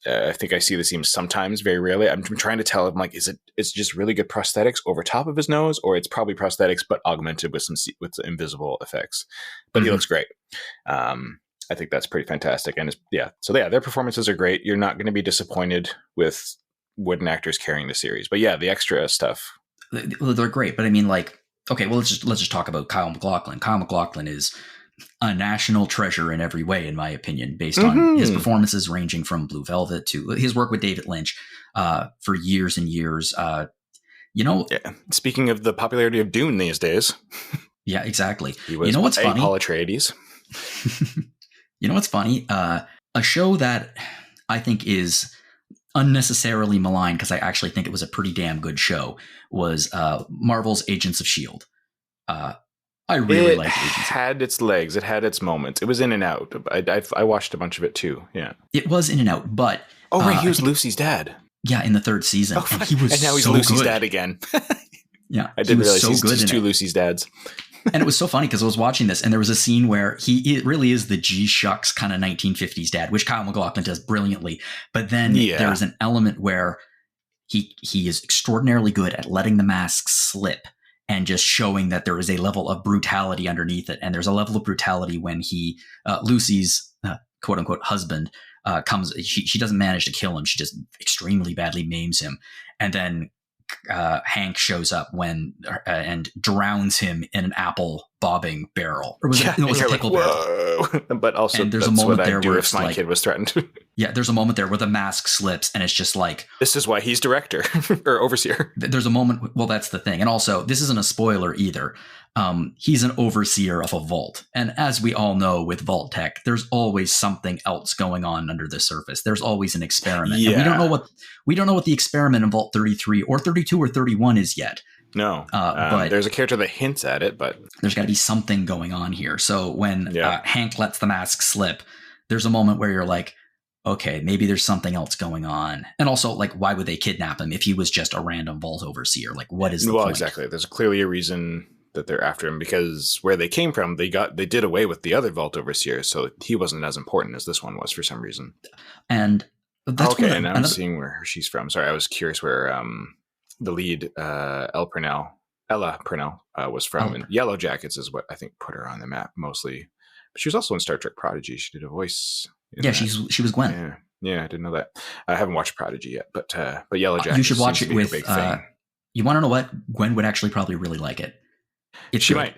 I think I see the seams sometimes, very rarely. I'm trying to tell him, like, it's just really good prosthetics over top of his nose, or it's probably prosthetics but augmented with some invisible effects. But he looks great. I think that's pretty fantastic. And their performances are great. You're not going to be disappointed with wooden actors carrying the series. But yeah, the extra stuff, they're great. But I mean, like, okay, well, let's just talk about Kyle MacLachlan. Kyle MacLachlan is a national treasure in every way, in my opinion, based on his performances ranging from Blue Velvet to his work with David Lynch for years and years. Speaking of the popularity of Dune these days. Yeah, exactly. He was what's funny? Paul Atreides. You know what's funny? A show that I think is unnecessarily maligned, because I actually think it was a pretty damn good show, was Marvel's Agents of S.H.I.E.L.D. I really liked Agents. It had its legs. It had its moments. It was in and out. I watched a bunch of it too. Yeah, it was in and out. But he was Lucy's dad. Yeah, in the third season, and he was. And now he's Lucy's dad again. Yeah, I didn't realize he's two Lucy's dads. And it was so funny because I was watching this, and there was a scene where it really is the G-shucks kind of 1950s dad, which Kyle MacLachlan does brilliantly. But then there's an element where he is extraordinarily good at letting the mask slip and just showing that there is a level of brutality underneath it. And there's a level of brutality when Lucy's quote unquote husband comes. She doesn't manage to kill him. She just extremely badly maims him, and then Hank shows up and drowns him in an apple bobbing barrel, or was it a pickle barrel? But also, and there's a moment there where if my kid was threatened. Yeah, there's a moment there where the mask slips, and it's just like, this is why he's director or overseer. There's a moment. Well, that's the thing, and also this isn't a spoiler either. He's an overseer of a vault, and as we all know with vault tech, there's always something else going on under the surface. There's always an experiment. Yeah. And we don't know what the experiment in Vault 33 or 32 or 31 is yet. No, but there's a character that hints at it, but there's got to be something going on here. So when Hank lets the mask slip, there's a moment where you're like, okay, maybe there's something else going on. And also, like, why would they kidnap him if he was just a random vault overseer? Like, what is the point? Exactly. There's clearly a reason that they're after him, because where they came from, they did away with the other vault overseer, so he wasn't as important as this one was for some reason. And that's okay. And I'm seeing where she's from. Sorry, I was curious where the lead Ella Purnell was from. And Yellow Jackets is what I think put her on the map mostly. But she was also in Star Trek Prodigy. She did a voice. She was Gwen. Yeah, I didn't know that. I haven't watched Prodigy yet, but Yellow Jackets. You should watch it with. You want to know what? Gwen would actually probably really like it. She might.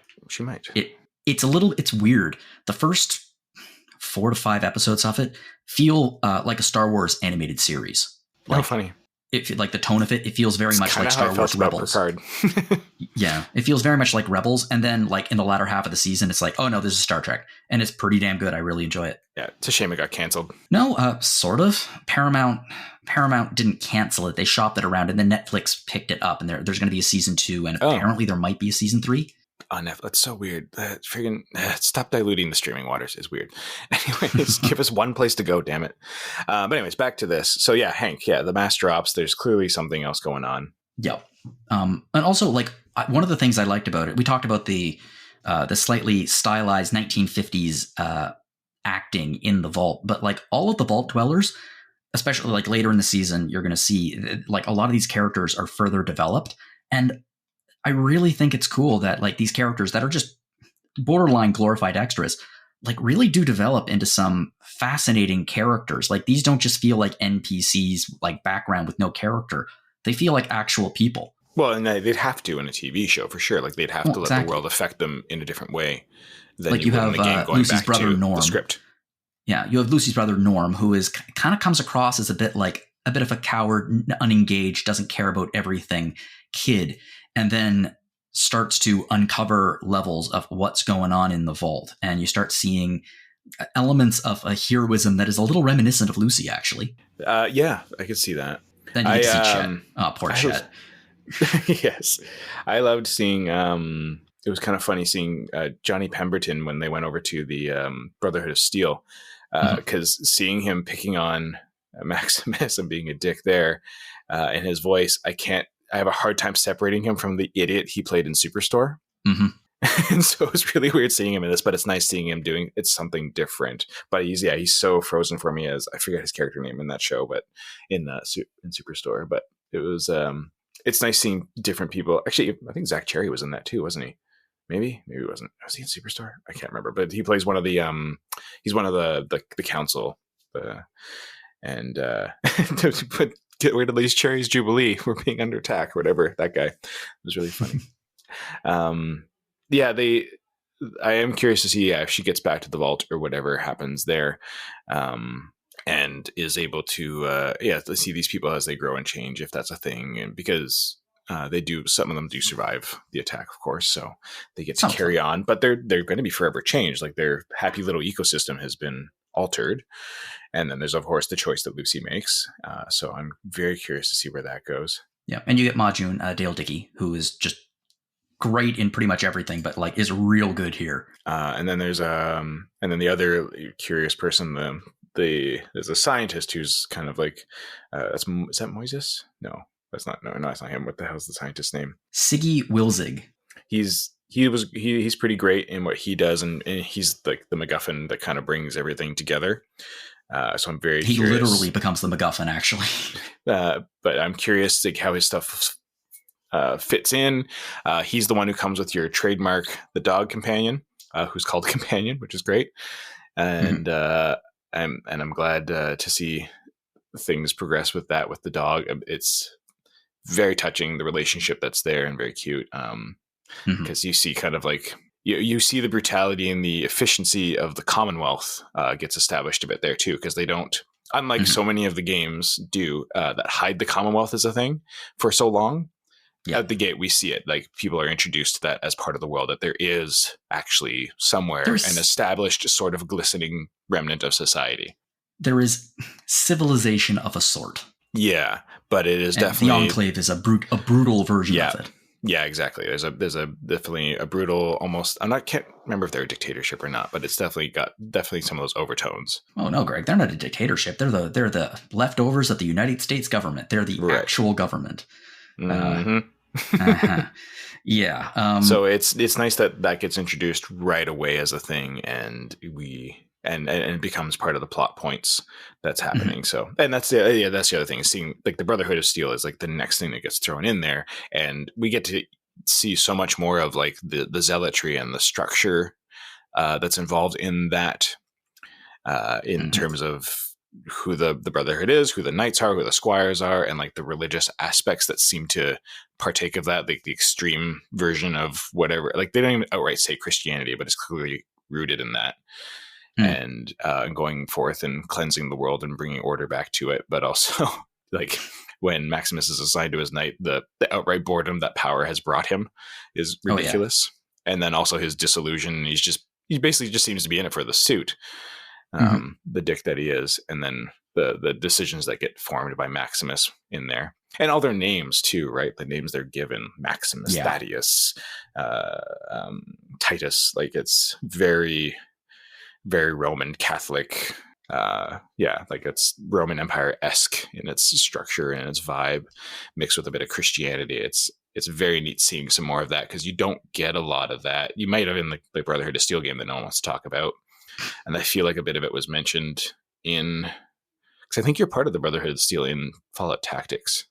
It's weird. The first 4 to 5 episodes of it feel like a Star Wars animated series. Like, funny. Like the tone of it feels very much like Star Wars Rebels. Yeah, it feels very much like Rebels, and then like in the latter half of the season, it's like, oh no, this is Star Trek, and it's pretty damn good. I really enjoy it. Yeah, it's a shame it got canceled. No, sort of. Paramount didn't cancel it; they shopped it around, and then Netflix picked it up, and there's going to be a season 2, and apparently there might be a season 3. On Netflix. That's so weird. Stop diluting the streaming waters is weird. Anyways, give us one place to go, damn it. But anyways, back to this. So yeah, Hank, the mask drops. There's clearly something else going on. Yep. And also, like, one of the things I liked about it, we talked about the slightly stylized 1950s acting in the vault, but like all of the vault dwellers, especially like later in the season, you're going to see like a lot of these characters are further developed, and I really think it's cool that like these characters that are just borderline glorified extras, like really do develop into some fascinating characters. Like these don't just feel like NPCs, like background with no character. They feel like actual people. Well, and they'd have to in a TV show for sure. Like they'd have to let the world affect them in a different way than like you have in the game going Lucy's back brother to Norm. the script. Yeah, you have Lucy's brother Norm, who is kind of comes across as a bit of a coward, unengaged, doesn't care about everything kid. And then starts to uncover levels of what's going on in the vault. And you start seeing elements of a heroism that is a little reminiscent of Lucy, actually. Yeah, I could see that. Then you see Chet. Oh, poor Chet. Yes. I loved seeing, it was kind of funny seeing Johnny Pemberton when they went over to the Brotherhood of Steel, because seeing him picking on Maximus and being a dick there in his voice, I have a hard time separating him from the idiot he played in Superstore. Mm-hmm. And so it's really weird seeing him in this, but it's nice seeing him doing it's something different. But he's so frozen for me as I forget his character name in that show, but in Superstore. But it was it's nice seeing different people. Actually, I think Zach Cherry was in that too, wasn't he? Maybe he wasn't. Was he in Superstore? I can't remember. But he plays one of the he's one of the council. But get rid of these cherries, Jubilee. We're being under attack, or whatever. That guy was really funny. I am curious to see if she gets back to the vault or whatever happens there, and is able to see these people as they grow and change, if that's a thing, and because some of them do survive the attack, of course, so they get to carry on, but they're going to be forever changed. Like their happy little ecosystem has been altered. And then there's, of course, the choice that Lucy makes. So I'm very curious to see where that goes. Yeah. And you get Majun, Dale Dickey, who is just great in pretty much everything, but like is real good here. And then there's and then the other curious person, there's a scientist who's kind of like, is that Moises? No, that's not. No, that's not him. What the hell's the scientist's name? Siggy Wilzig. He's pretty great in what he does, and he's like the MacGuffin that kind of brings everything together. So I'm very curious. He literally becomes the MacGuffin, actually. But I'm curious like how his stuff fits in. He's the one who comes with your trademark, the dog companion, who's called Companion, which is great. And I'm glad to see things progress with that with the dog. It's very touching, the relationship that's there, and very cute. Because you see kind of like you see the brutality and the efficiency of the Commonwealth gets established a bit there too, because they don't, unlike so many of the games do that hide the Commonwealth as a thing for so long. At the gate, we see it. Like, people are introduced to that as part of the world, that there is actually somewhere an established sort of glistening remnant of society. There is civilization of a sort. Yeah, but it is definitely... The Enclave is a brutal version of it. Yeah, exactly. There's definitely a brutal, almost... can't remember if they're a dictatorship or not, but it's definitely got some of those overtones. Oh no, Greg, they're not a dictatorship. They're the leftovers of the United States government. They're the actual government. Yeah. So it's nice that gets introduced right away as a thing, and it becomes part of the plot points that's happening. So, and that's the other thing, seeing like the Brotherhood of Steel is like the next thing that gets thrown in there, and we get to see so much more of like the zealotry and the structure that's involved in that, in terms of who the Brotherhood is, who the knights are, who the squires are, and like the religious aspects that seem to partake of that, like the extreme version of whatever. Like, they don't even outright say Christianity, but it's clearly rooted in that. And going forth and cleansing the world and bringing order back to it. But also, like, when Maximus is assigned to his knight, the outright boredom that power has brought him is ridiculous. And then also his disillusion. He basically just seems to be in it for the suit, the dick that he is. And then the decisions that get formed by Maximus in there. And all their names too, right? The names they're given: Maximus, Thaddeus, Titus. Like, it's very... very Roman Catholic, like it's Roman Empire-esque in its structure and its vibe, mixed with a bit of Christianity. It's very neat seeing some more of that, because you don't get a lot of that. You might have in the Brotherhood of Steel game that no one wants to talk about, and I feel like a bit of it was mentioned in, because I think you're part of the Brotherhood of Steel in Fallout Tactics.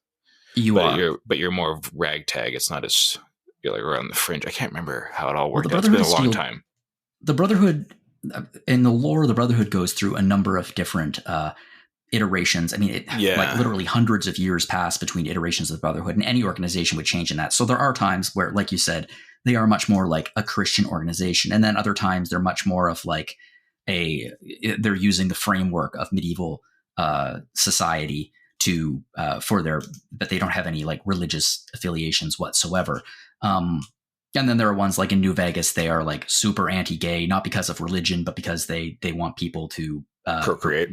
But you're more of ragtag. It's not as, you're like around the fringe. I can't remember how it all worked out. It's been a long time. The Brotherhood, in the lore, the Brotherhood goes through a number of different iterations. I mean, like literally hundreds of years pass between iterations of the Brotherhood, and any organization would change in that. So there are times where, like you said, they are much more like a Christian organization. And then other times they're much more of like they're using the framework of medieval society to but they don't have any like religious affiliations whatsoever. And then there are ones like in New Vegas, they are like super anti-gay, not because of religion, but because they want people to procreate.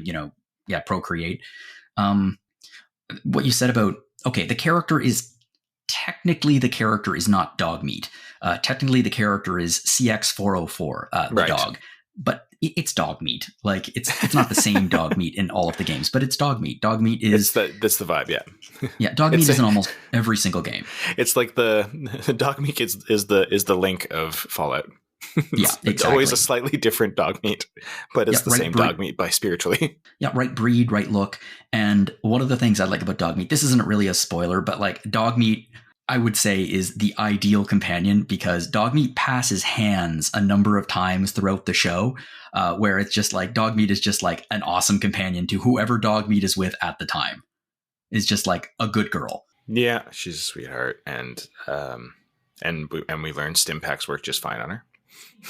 Procreate. What you said about, the character is not dog meat. Technically, the character is CX404, the dog, but it's dog meat. Like, it's not the same dog meat in all of the games, but it's dog meat. Dog meat is that's the vibe. Yeah. Dog meat is in almost every single game. It's like the dog meat is the Link of Fallout. It's always a slightly different dog meat, but it's the same dog meat by spiritually. Yeah, right breed, right look. And one of the things I like about dog meat, this isn't really a spoiler, but like dog meat, I would say, is the ideal companion, because dog meat passes hands a number of times throughout the show, where it's just like dog meat is just like an awesome companion to whoever dog meat is with at the time. Is just like a good girl. Yeah, she's a sweetheart, and we learned stim packs work just fine on her.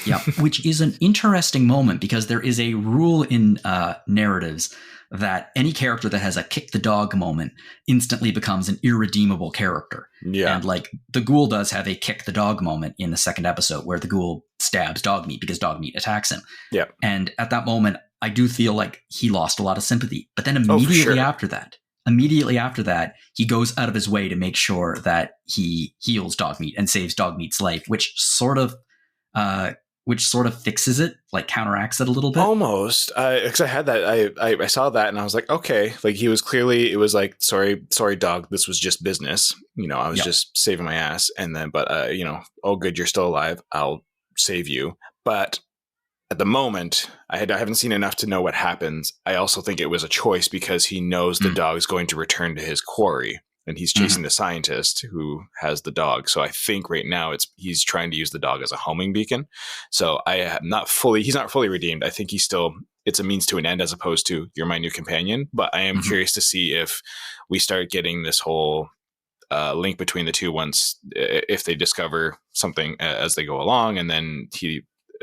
Yeah, which is an interesting moment, because there is a rule in narratives that any character that has a kick the dog moment instantly becomes an irredeemable character. Yeah. And like the ghoul does have a kick the dog moment in the second episode, where the ghoul stabs dog meat because dog meat attacks him. Yeah. And at that moment, I do feel like he lost a lot of sympathy. But then immediately after that, he goes out of his way to make sure that he heals dog meat and saves dog meat's life, which sort of fixes it, like counteracts it a little bit. Almost. Because I had that, I saw that and I was like, okay, like he was clearly, it was like, sorry, dog, this was just business. I was just saving my ass. And then, but, oh, good, you're still alive. I'll save you. But at the moment, I haven't seen enough to know what happens. I also think it was a choice, because he knows the dog's going to return to his quarry. And he's chasing the scientist who has the dog. So I think right now he's trying to use the dog as a homing beacon. So he's not fully redeemed. I think it's a means to an end, as opposed to you're my new companion. But I am curious to see if we start getting this whole link between the two once if they discover something as they go along, and then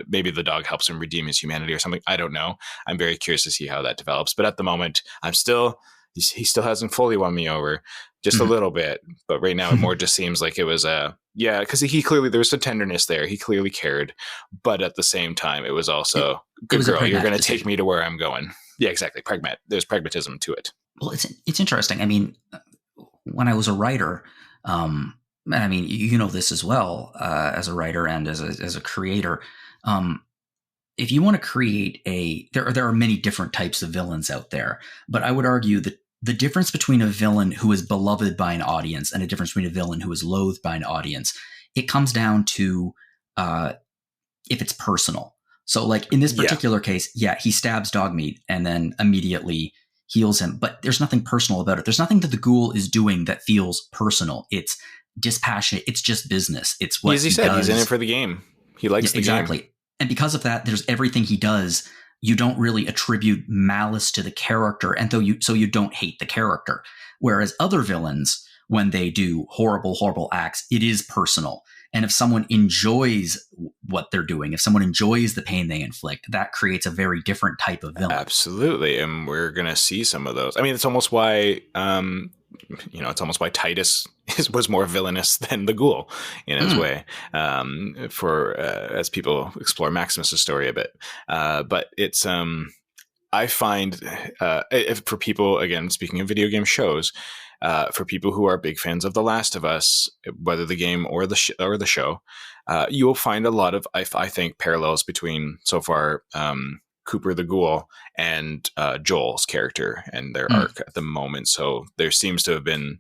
maybe the dog helps him redeem his humanity or something. I don't know. I'm very curious to see how that develops. But at the moment, he still hasn't fully won me over, just a little bit. But right now, it more just seems like it was because he clearly, there was some tenderness there. He clearly cared, but at the same time, it was also good girl. You're going to take me to where I'm going. Yeah, exactly. There's pragmatism to it. Well, it's interesting. I mean, when I was a writer, and I mean, you know this as well, as a writer and as a creator. If you want to create there are many different types of villains out there, but I would argue that the difference between a villain who is beloved by an audience and a difference between a villain who is loathed by an audience, it comes down to if it's personal. So like in this particular case, he stabs Dogmeat and then immediately heals him, but there's nothing personal about it. There's nothing that the ghoul is doing that feels personal. It's dispassionate. It's just business. It's what as he said, does. He's in it for the game. He likes the game. And because of that, there's everything he does. You don't really attribute malice to the character, and so you don't hate the character. Whereas other villains, when they do horrible, horrible acts, it is personal. And if someone enjoys what they're doing, if someone enjoys the pain they inflict, that creates a very different type of villain. Absolutely. And we're going to see some of those. I mean, it's almost why, Titus was more villainous than the ghoul in his way, as people explore Maximus's story a bit. But it's, I find, for people, again, speaking of video game shows, for people who are big fans of The Last of Us, whether the game or the show, you will find a lot of, I think, parallels between so far Cooper the Ghoul and Joel's character and their arc at the moment. So there seems to have been,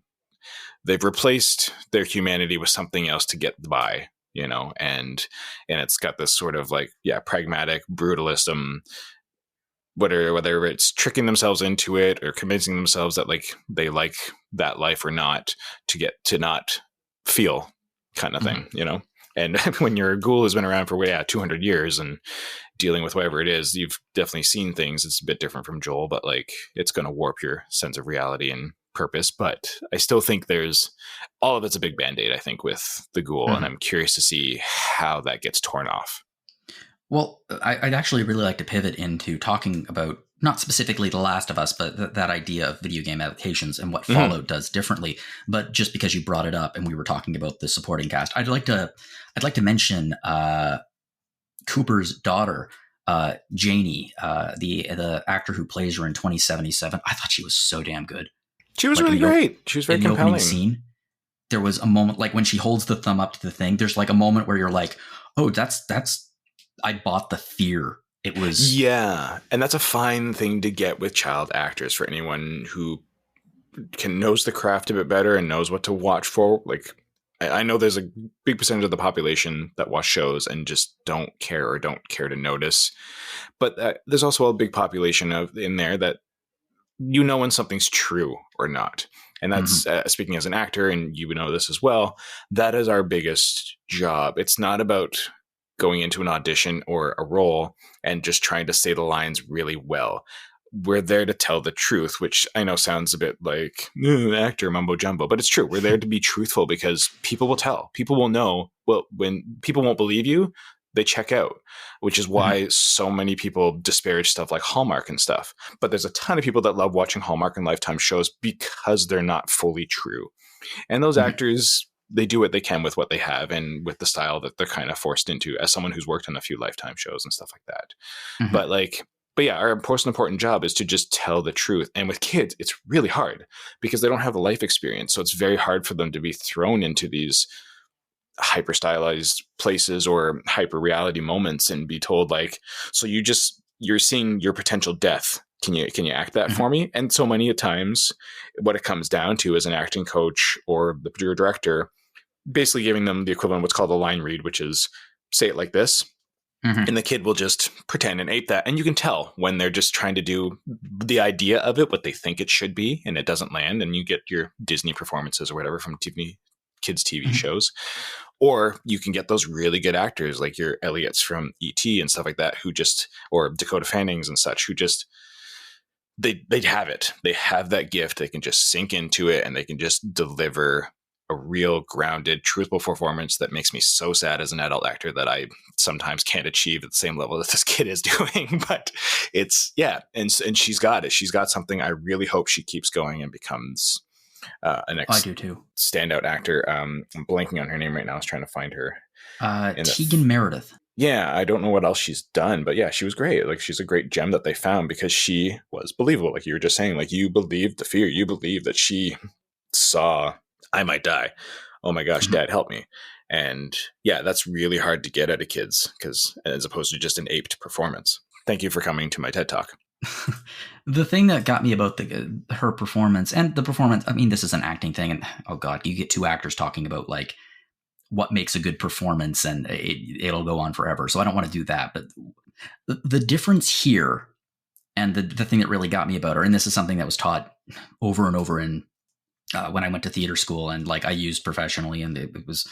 they've replaced their humanity with something else to get by, and it's got this sort of like, pragmatic brutalism. Whether it's tricking themselves into it or convincing themselves that like they like that life or not, to get to not feel kind of thing, And when your ghoul has been around for 200 years and dealing with whatever it is, you've definitely seen things. It's a bit different from Joel, but like it's going to warp your sense of reality and purpose. But I still think there's all of it's a big band-aid, I think, with the ghoul, and I'm curious to see how that gets torn off. Well, I'd actually really like to pivot into talking about not specifically The Last of Us, but that idea of video game adaptations and what Fallout does differently. But just because you brought it up and we were talking about the supporting cast, I'd like to mention Cooper's daughter, Janie, the actor who plays her in 2077. I thought she was so damn good. She was really great. She was very compelling. The opening scene, there was a moment like when she holds the thumb up to the thing. There's like a moment where you're like, oh, that's. I bought the fear. It was... Yeah. And that's a fine thing to get with child actors for anyone who knows the craft a bit better and knows what to watch for. Like, I know there's a big percentage of the population that watch shows and just don't care to notice. But there's also a big population in there that when something's true or not. And that's speaking as an actor, and you know this as well, that is our biggest job. It's not about going into an audition or a role and just trying to say the lines really well. We're there to tell the truth, which I know sounds a bit like actor mumbo jumbo, but it's true. We're there to be truthful because people will tell. People will know. Well, when people won't believe you, they check out, which is why so many people disparage stuff like Hallmark and stuff. But there's a ton of people that love watching Hallmark and Lifetime shows because they're not fully true. And those actors, they do what they can with what they have and with the style that they're kind of forced into, as someone who's worked on a few Lifetime shows and stuff like that. But yeah, our most important job is to just tell the truth. And with kids, it's really hard because they don't have the life experience. So it's very hard for them to be thrown into these hyper stylized places or hyper reality moments and be told like, so you're seeing your potential death. Can you act that for me? And so many times what it comes down to is an acting coach or the director basically giving them the equivalent of what's called a line read, which is say it like this. And the kid will just pretend and ape that. And you can tell when they're just trying to do the idea of it, what they think it should be, and it doesn't land. And you get your Disney performances or whatever from kids' TV shows. Or you can get those really good actors like your Elliots from E.T. and stuff like that, or Dakota Fannings and such, who just, they have it. They have that gift. They can just sink into it and they can just deliver a real grounded, truthful performance that makes me so sad as an adult actor that I sometimes can't achieve at the same level that this kid is doing. But it's, and she's got it. She's got something. I really hope she keeps going and becomes a next I do too. standout actor. I'm blanking on her name right now. I was trying to find her. Tegan Meredith. Yeah, I don't know what else she's done, but yeah, she was great. Like, she's a great gem that they found because she was believable. Like you were just saying, like, you believed the fear. You believed that she saw, I might die. Oh my gosh, Dad, help me. And yeah, that's really hard to get out of kids, because as opposed to just an aped performance. Thank you for coming to my TED Talk. The thing that got me about her performance and the performance, I mean, this is an acting thing, and oh God, you get two actors talking about like what makes a good performance, and it'll go on forever. So I don't want to do that. But the difference here, and the thing that really got me about her, and this is something that was taught over and over in when I went to theater school, and like I used professionally, and it was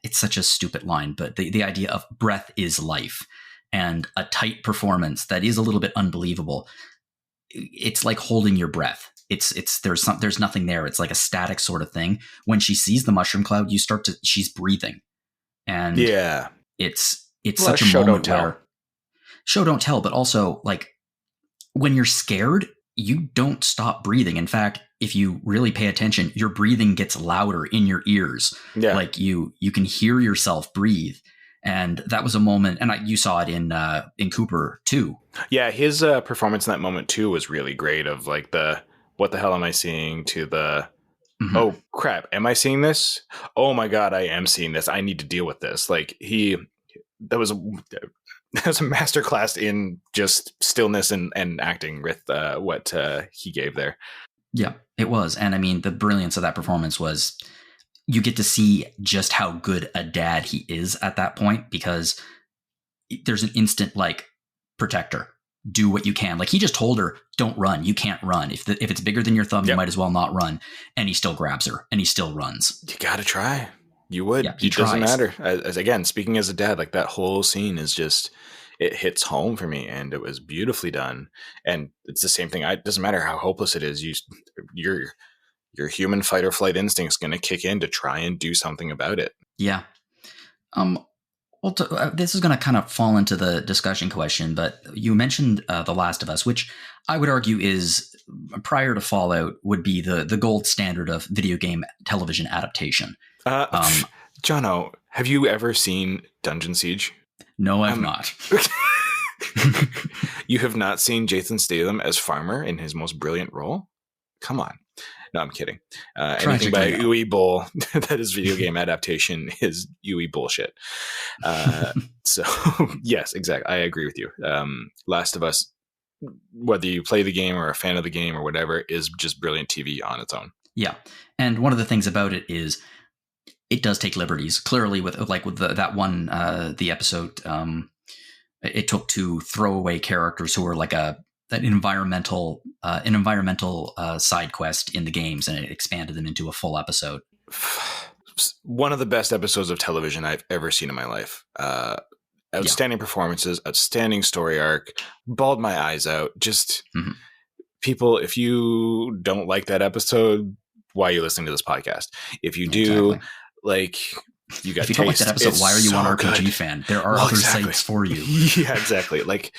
it's such a stupid line, but the idea of breath is life, and a tight performance that is a little bit unbelievable. It's like holding your breath. There's nothing there. It's like a static sort of thing. When she sees the mushroom cloud, she's breathing, and it's such a moment where show don't tell, but also like when you're scared, you don't stop breathing. In fact, if you really pay attention, your breathing gets louder in your ears. Yeah. Like you can hear yourself breathe. And that was a moment, and you saw it in Cooper too. Yeah, his performance in that moment too was really great. Of like what the hell am I seeing, to the, oh crap, am I seeing this? Oh my God, I am seeing this. I need to deal with this. Like that was a masterclass in just stillness and acting with what he gave there. Yeah, it was. And I mean, the brilliance of that performance was you get to see just how good a dad he is at that point, because there's an instant like protector. Do what you can. Like he just told her, don't run. You can't run. If it's bigger than your thumb, you might as well not run. And he still grabs her and he still runs. You got to try. You would. It doesn't matter. As again, speaking as a dad, like that whole scene is just, it hits home for me, and it was beautifully done. And it's the same thing. It doesn't matter how hopeless it is. Your human fight or flight instinct is going to kick in to try and do something about it. Yeah. Well, this is going to kind of fall into the discussion question, but you mentioned The Last of Us, which I would argue is, prior to Fallout, would be the gold standard of video game television adaptation. Jono, have you ever seen Dungeon Siege? No, I've not. You have not seen Jason Statham as Farmer in his most brilliant role? Come on. No, I'm kidding. Anything by Uwe Boll that is video game adaptation is Uwe bullshit. So yes, exactly. I agree with you. Last of Us, whether you play the game or a fan of the game or whatever, is just brilliant TV on its own. Yeah. And one of the things about it is it does take liberties, clearly, with that one, the episode, it took to throw away characters who were like an environmental side quest in the games, and it expanded them into a full episode. One of the best episodes of television I've ever seen in my life. Outstanding performances, outstanding story arc, bawled my eyes out. Just people, if you don't like that episode, why are you listening to this podcast? If you do, like, you got, if you don't like that episode, why are you an RPG fan? There are other sites for you. Yeah, exactly. Like,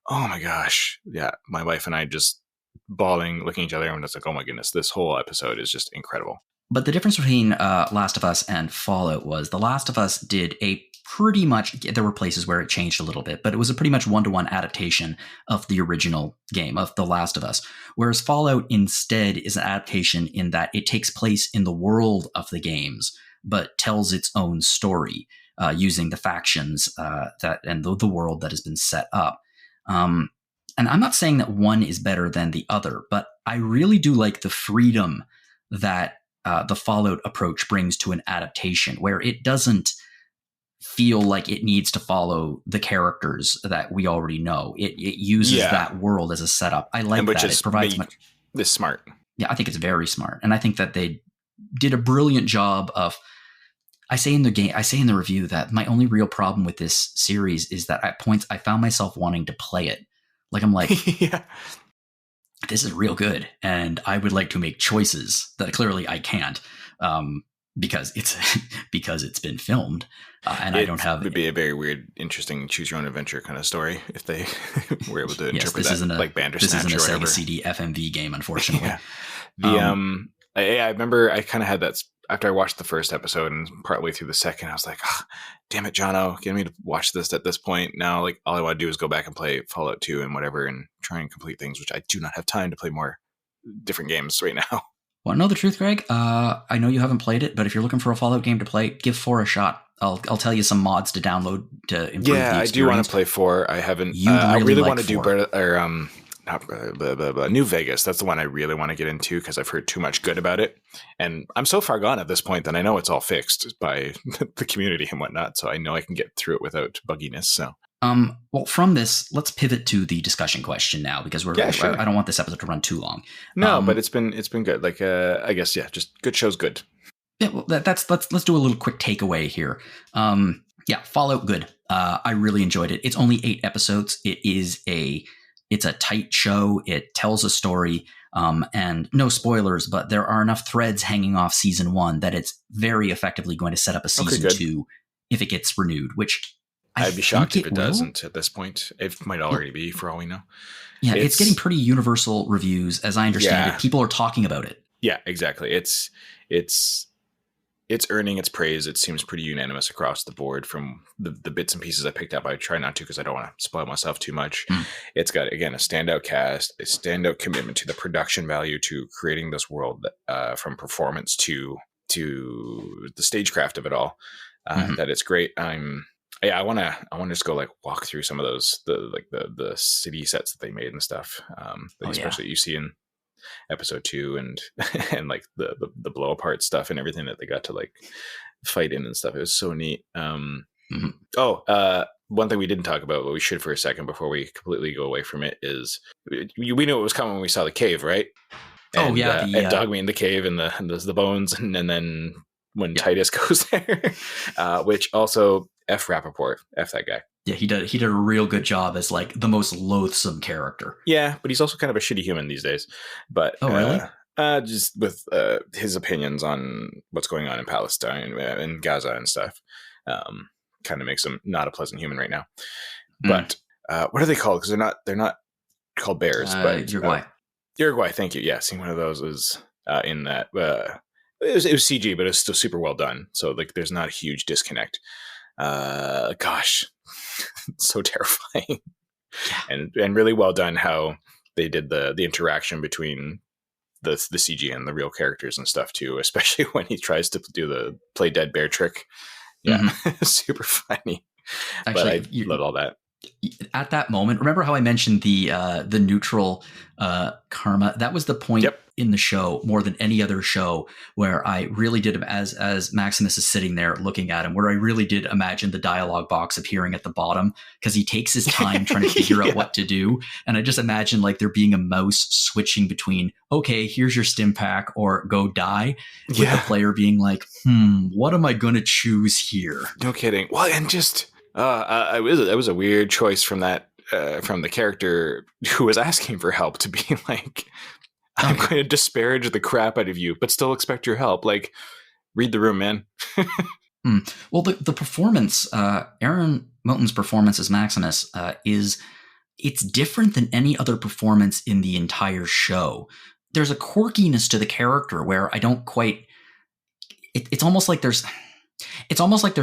oh my gosh. Yeah. My wife and I just bawling, looking at each other, and it's like, oh my goodness, this whole episode is just incredible. But the difference between Last of Us and Fallout was The Last of Us did a pretty much, there were places where it changed a little bit, but it was a pretty much one-to-one adaptation of the original game of The Last of Us. Whereas Fallout instead is an adaptation in that it takes place in the world of the games, but tells its own story using the factions and the world that has been set up. And I'm not saying that one is better than the other, but I really do like the freedom that the Fallout approach brings to an adaptation, where it doesn't feel like it needs to follow the characters that we already know. It uses that world as a setup. I like that. It provides much. This smart. Yeah, I think it's very smart, and I think that they did a brilliant job of. I say in the review that my only real problem with this series is that at points I found myself wanting to play it. Like I'm like, this is real good, and I would like to make choices that clearly I can't, because it's because it's been filmed, and I don't have. It would be a very weird, interesting choose your own adventure kind of story if they were able to Yes, interpret this that isn't a like Bandersnatch or Sega whatever. CD FMV game, unfortunately. Yeah. I remember I kind of had that after I watched the first episode and partway through the second, I was like, oh, damn it, Jono, get me to watch this at this point. Now, like, all I want to do is go back and play Fallout 2 and whatever and try and complete things, which I do not have time to play more different games right now. Want to know the truth, Greg? I know you haven't played it, but if you're looking for a Fallout game to play, give 4 a shot. I'll tell you some mods to download to improve the experience. I do want to play 4. I haven't. I really want to do better. Or New Vegas. That's the one I really want to get into because I've heard too much good about it, and I'm so far gone at this point that I know it's all fixed by the community and whatnot. So I know I can get through it without bugginess. So, well, from this, let's pivot to the discussion question now because sure. I don't want this episode to run too long. No, but it's been good. Like, I guess, just good show's good. Yeah, well, let's do a little quick takeaway here. Fallout, good. I really enjoyed it. It's only 8 episodes. It's a tight show. It tells a story, and no spoilers, but there are enough threads hanging off season 1 that it's very effectively going to set up a season 2 if it gets renewed, which I'd be shocked if it doesn't at this point. It might already be for all we know. Yeah, it's getting pretty universal reviews, as I understand it. People are talking about it. Yeah, exactly. It's earning its praise. It seems pretty unanimous across the board from the bits and pieces I picked up. I try not to because I don't want to spoil myself too much. It's got, again, a standout cast, a standout commitment to the production value, to creating this world, from performance to the stagecraft of it all. That it's great. I want to just go like walk through some of those the city sets that they made and stuff. Especially you see in episode 2 and like the blow apart stuff and everything that they got to like fight in and stuff. It was so neat. One thing we didn't talk about, but we should for a second before we completely go away from it, is we knew it was coming when we saw the cave, right? And, and Dogme in the cave and the bones, and then when Titus goes there, which also F. Rappaport, F that guy. Yeah, he did a real good job as like the most loathsome character. Yeah, but he's also kind of a shitty human these days. But really? Just with his opinions on what's going on in Palestine and Gaza and stuff, kind of makes him not a pleasant human right now. But what are they called? Because they're not called bears, but Uruguay. Uruguay, thank you. Yeah, seeing one of those is in that. It was CG, but it's still super well done. So like, there's not a huge disconnect. Gosh, so terrifying. And really well done how they did the interaction between the CG and the real characters and stuff too, especially when he tries to do the play dead bear trick. Yeah, super funny. Actually, but I love all that. At that moment, remember how I mentioned the neutral karma? That was the point in the show more than any other show where I really did, as Maximus is sitting there looking at him, where I really did imagine the dialogue box appearing at the bottom because he takes his time trying to figure out what to do. And I just imagine like there being a mouse switching between, okay, here's your stim pack, or go die, with the player being like, what am I going to choose here? No kidding. Well, and just... it was a weird choice from that from the character who was asking for help to be like, I'm going to disparage the crap out of you, but still expect your help. Like, read the room, man. Well, the performance, Aaron Moten's performance as Maximus, it's different than any other performance in the entire show. There's a quirkiness to the character where I don't quite. It's almost like there's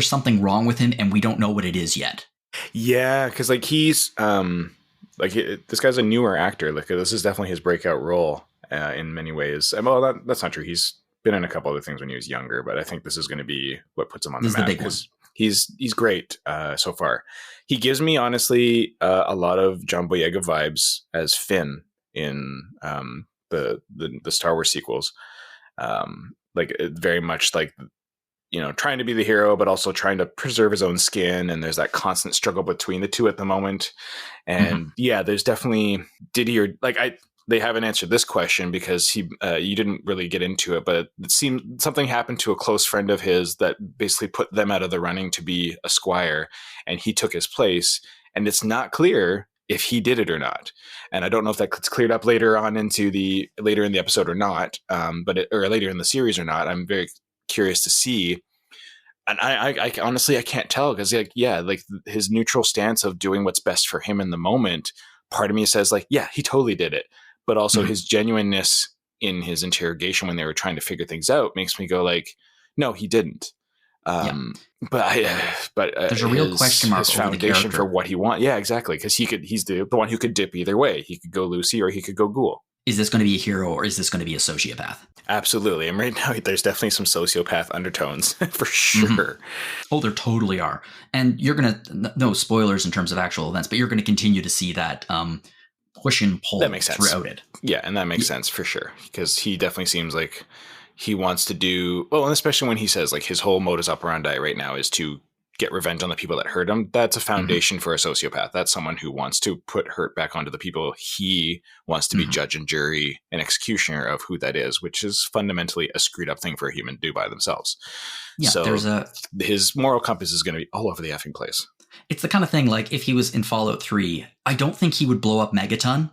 something wrong with him and we don't know what it is yet. Yeah, because like he's this guy's a newer actor. Like, this is definitely his breakout role in many ways. Well, that's not true. He's been in a couple other things when he was younger, but I think this is going to be what puts him on the map. The big one. He's great so far. He gives me honestly a lot of John Boyega vibes as Finn in the Star Wars sequels. Like, very much like, trying to be the hero, but also trying to preserve his own skin. And there's that constant struggle between the two at the moment. And there's definitely, they haven't answered this question because you didn't really get into it, but it seemed something happened to a close friend of his that basically put them out of the running to be a squire, and he took his place. And it's not clear if he did it or not. And I don't know if that gets cleared up later in the episode or not, or later in the series or not. I'm very curious to see. And I honestly, I can't tell, because like his neutral stance of doing what's best for him in the moment, part of me says like, yeah, he totally did it. But also his genuineness in his interrogation when they were trying to figure things out makes me go like, no, he didn't. But there's a real question mark his over foundation the character for what he wants. Yeah, exactly. Because he's the one who could dip either way. He could go Lucy or he could go Ghoul. Is this going to be a hero or is this going to be a sociopath? Absolutely. And right now there's definitely some sociopath undertones for sure. Oh, there totally are. And you're going to, no spoilers in terms of actual events, but you're going to continue to see that push and pull throughout it. Yeah, and that makes sense for sure. Because he definitely seems like he wants to do, well, and especially when he says like his whole modus operandi right now is to get revenge on the people that hurt him. That's a foundation for a sociopath. That's someone who wants to put hurt back onto the people. He wants to be judge and jury and executioner of who that is, which is fundamentally a screwed up thing for a human to do by themselves. Yeah, so his moral compass is going to be all over the effing place. It's the kind of thing like if he was in Fallout 3, I don't think he would blow up Megaton,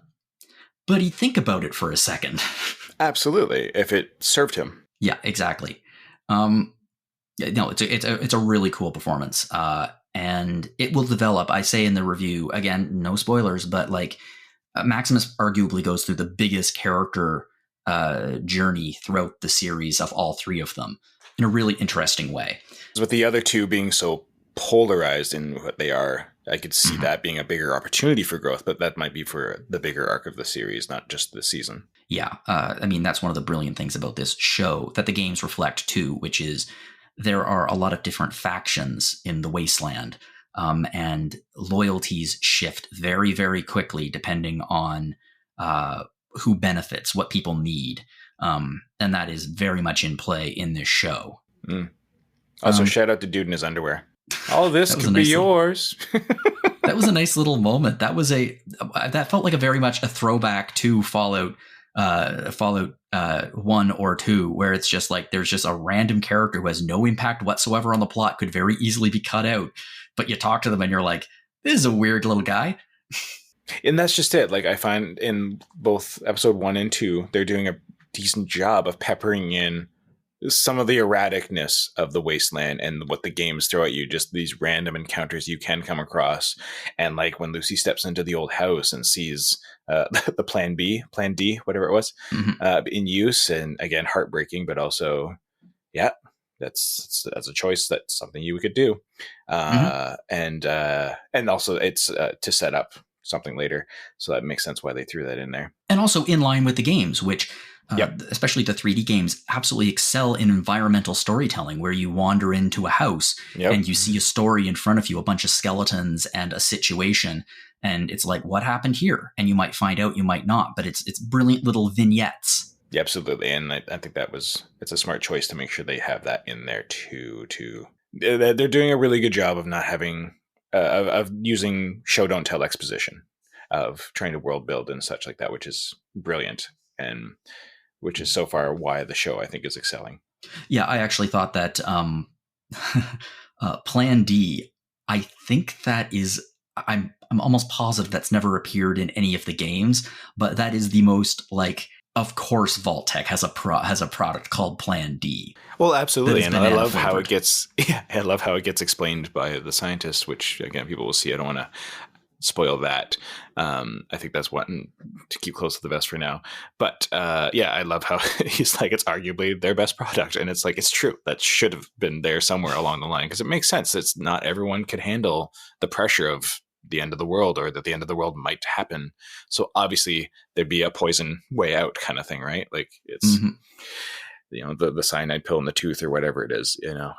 but he'd think about it for a second. Absolutely, if it served him. Yeah, exactly. No, it's a really cool performance, and it will develop. I say in the review, again, no spoilers, but like Maximus arguably goes through the biggest character journey throughout the series of all three of them in a really interesting way. With the other two being so polarized in what they are, I could see that being a bigger opportunity for growth, but that might be for the bigger arc of the series, not just the season. Yeah, I mean, that's one of the brilliant things about this show that the games reflect too, which is there are a lot of different factions in the Wasteland, and loyalties shift very, very quickly depending on who benefits, what people need. And that is very much in play in this show. Also, shout out to Dude in his underwear. All this could be yours. That was a nice little moment. That felt like a very much a throwback to Fallout 1 or 2, where it's just like there's just a random character who has no impact whatsoever on the plot, could very easily be cut out, but you talk to them and you're like, this is a weird little guy. And that's just it. Like I find in both episode 1 and 2, they're doing a decent job of peppering in some of the erraticness of the Wasteland and what the games throw at you, just these random encounters you can come across. And like when Lucy steps into the old house and sees the Plan D, whatever it was, in use, and again, heartbreaking, but also, yeah, that's a choice. That's something you could do. And also it's to set up something later. So that makes sense why they threw that in there. And also in line with the games, which especially the 3D games absolutely excel in environmental storytelling, where you wander into a house and you see a story in front of you, a bunch of skeletons and a situation. And it's like, what happened here? And you might find out, you might not, but it's brilliant little vignettes. Yeah, absolutely. And I think it's a smart choice to make sure they have that in there too. They're doing a really good job of not having, of using show don't tell exposition, of trying to world build and such like that, which is brilliant. And which is so far why the show, I think, is excelling. Yeah, I actually thought that Plan D, I think that is, I'm almost positive that's never appeared in any of the games, but that is the most like, of course, Vault-Tec has a product called Plan D. Well, absolutely, and I love how it gets. Yeah, I love how it gets explained by the scientists, which again, people will see. I don't want to spoil that. I think that's one to keep close to the vest for now. But yeah, I love how he's like, it's arguably their best product. And it's like, it's true. That should have been there somewhere along the line, because it makes sense. It's not everyone could handle the pressure of the end of the world, or that the end of the world might happen. So obviously there'd be a poison way out kind of thing, right? Like it's, you know, the cyanide pill in the tooth or whatever it is, you know.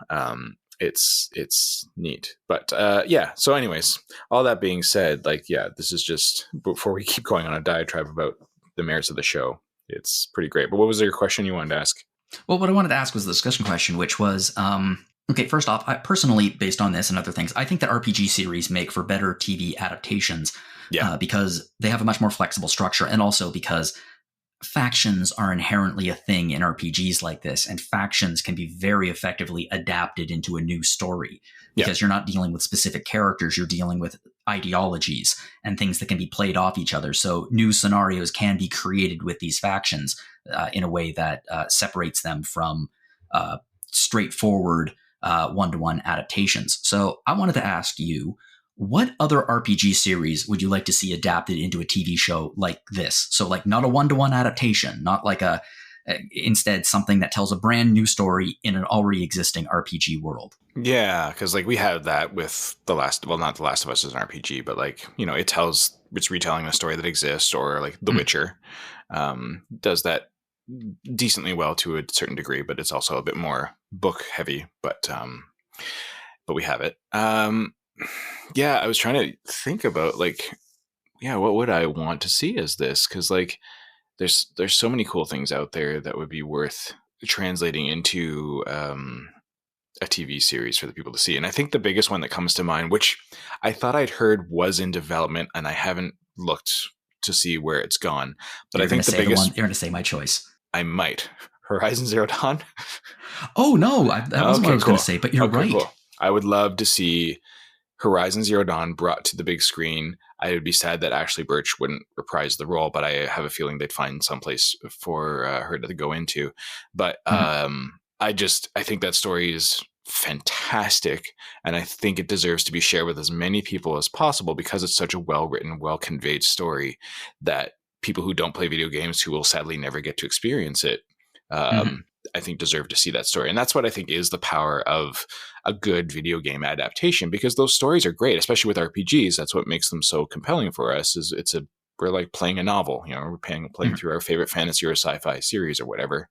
It's neat. But yeah, so anyways, all that being said, like, yeah, this is just, before we keep going on a diatribe about the merits of the show, it's pretty great. But what was your question you wanted to ask? Well, what I wanted to ask was the discussion question, which was, okay, first off, I personally, based on this and other things, I think that RPG series make for better TV adaptations because they have a much more flexible structure, and also because factions are inherently a thing in RPGs like this, and factions can be very effectively adapted into a new story because you're not dealing with specific characters, you're dealing with ideologies and things that can be played off each other. So new scenarios can be created with these factions in a way that separates them from straightforward one-to-one adaptations. So I wanted to ask you, what other RPG series would you like to see adapted into a TV show like this? So like not a one-to-one adaptation, not like instead something that tells a brand new story in an already existing RPG world. Yeah, because like we have that with not The Last of Us as an RPG, but like, it's retelling a story that exists, or like The Witcher does that decently well to a certain degree, but it's also a bit more book heavy, but we have it. Yeah, I was trying to think about like, what would I want to see as this? Because like, there's so many cool things out there that would be worth translating into a TV series for the people to see. And I think the biggest one that comes to mind, which I thought I'd heard was in development, and I haven't looked to see where it's gone. But I think the biggest you're going to say my choice. I might. Horizon Zero Dawn. Oh no, that wasn't what I was going to say. But you're right. Cool. I would love to see Horizon Zero Dawn brought to the big screen. I would be sad that Ashley Birch wouldn't reprise the role, but I have a feeling they'd find someplace for her to go into. But I think that story is fantastic, and I think it deserves to be shared with as many people as possible because it's such a well-written, well-conveyed story that people who don't play video games, who will sadly never get to experience it, I think deserve to see that story. And that's what I think is the power of a good video game adaptation, because those stories are great, especially with RPGs. That's what makes them so compelling for us. Is we're like playing a novel, we're playing through our favorite fantasy or sci-fi series or whatever.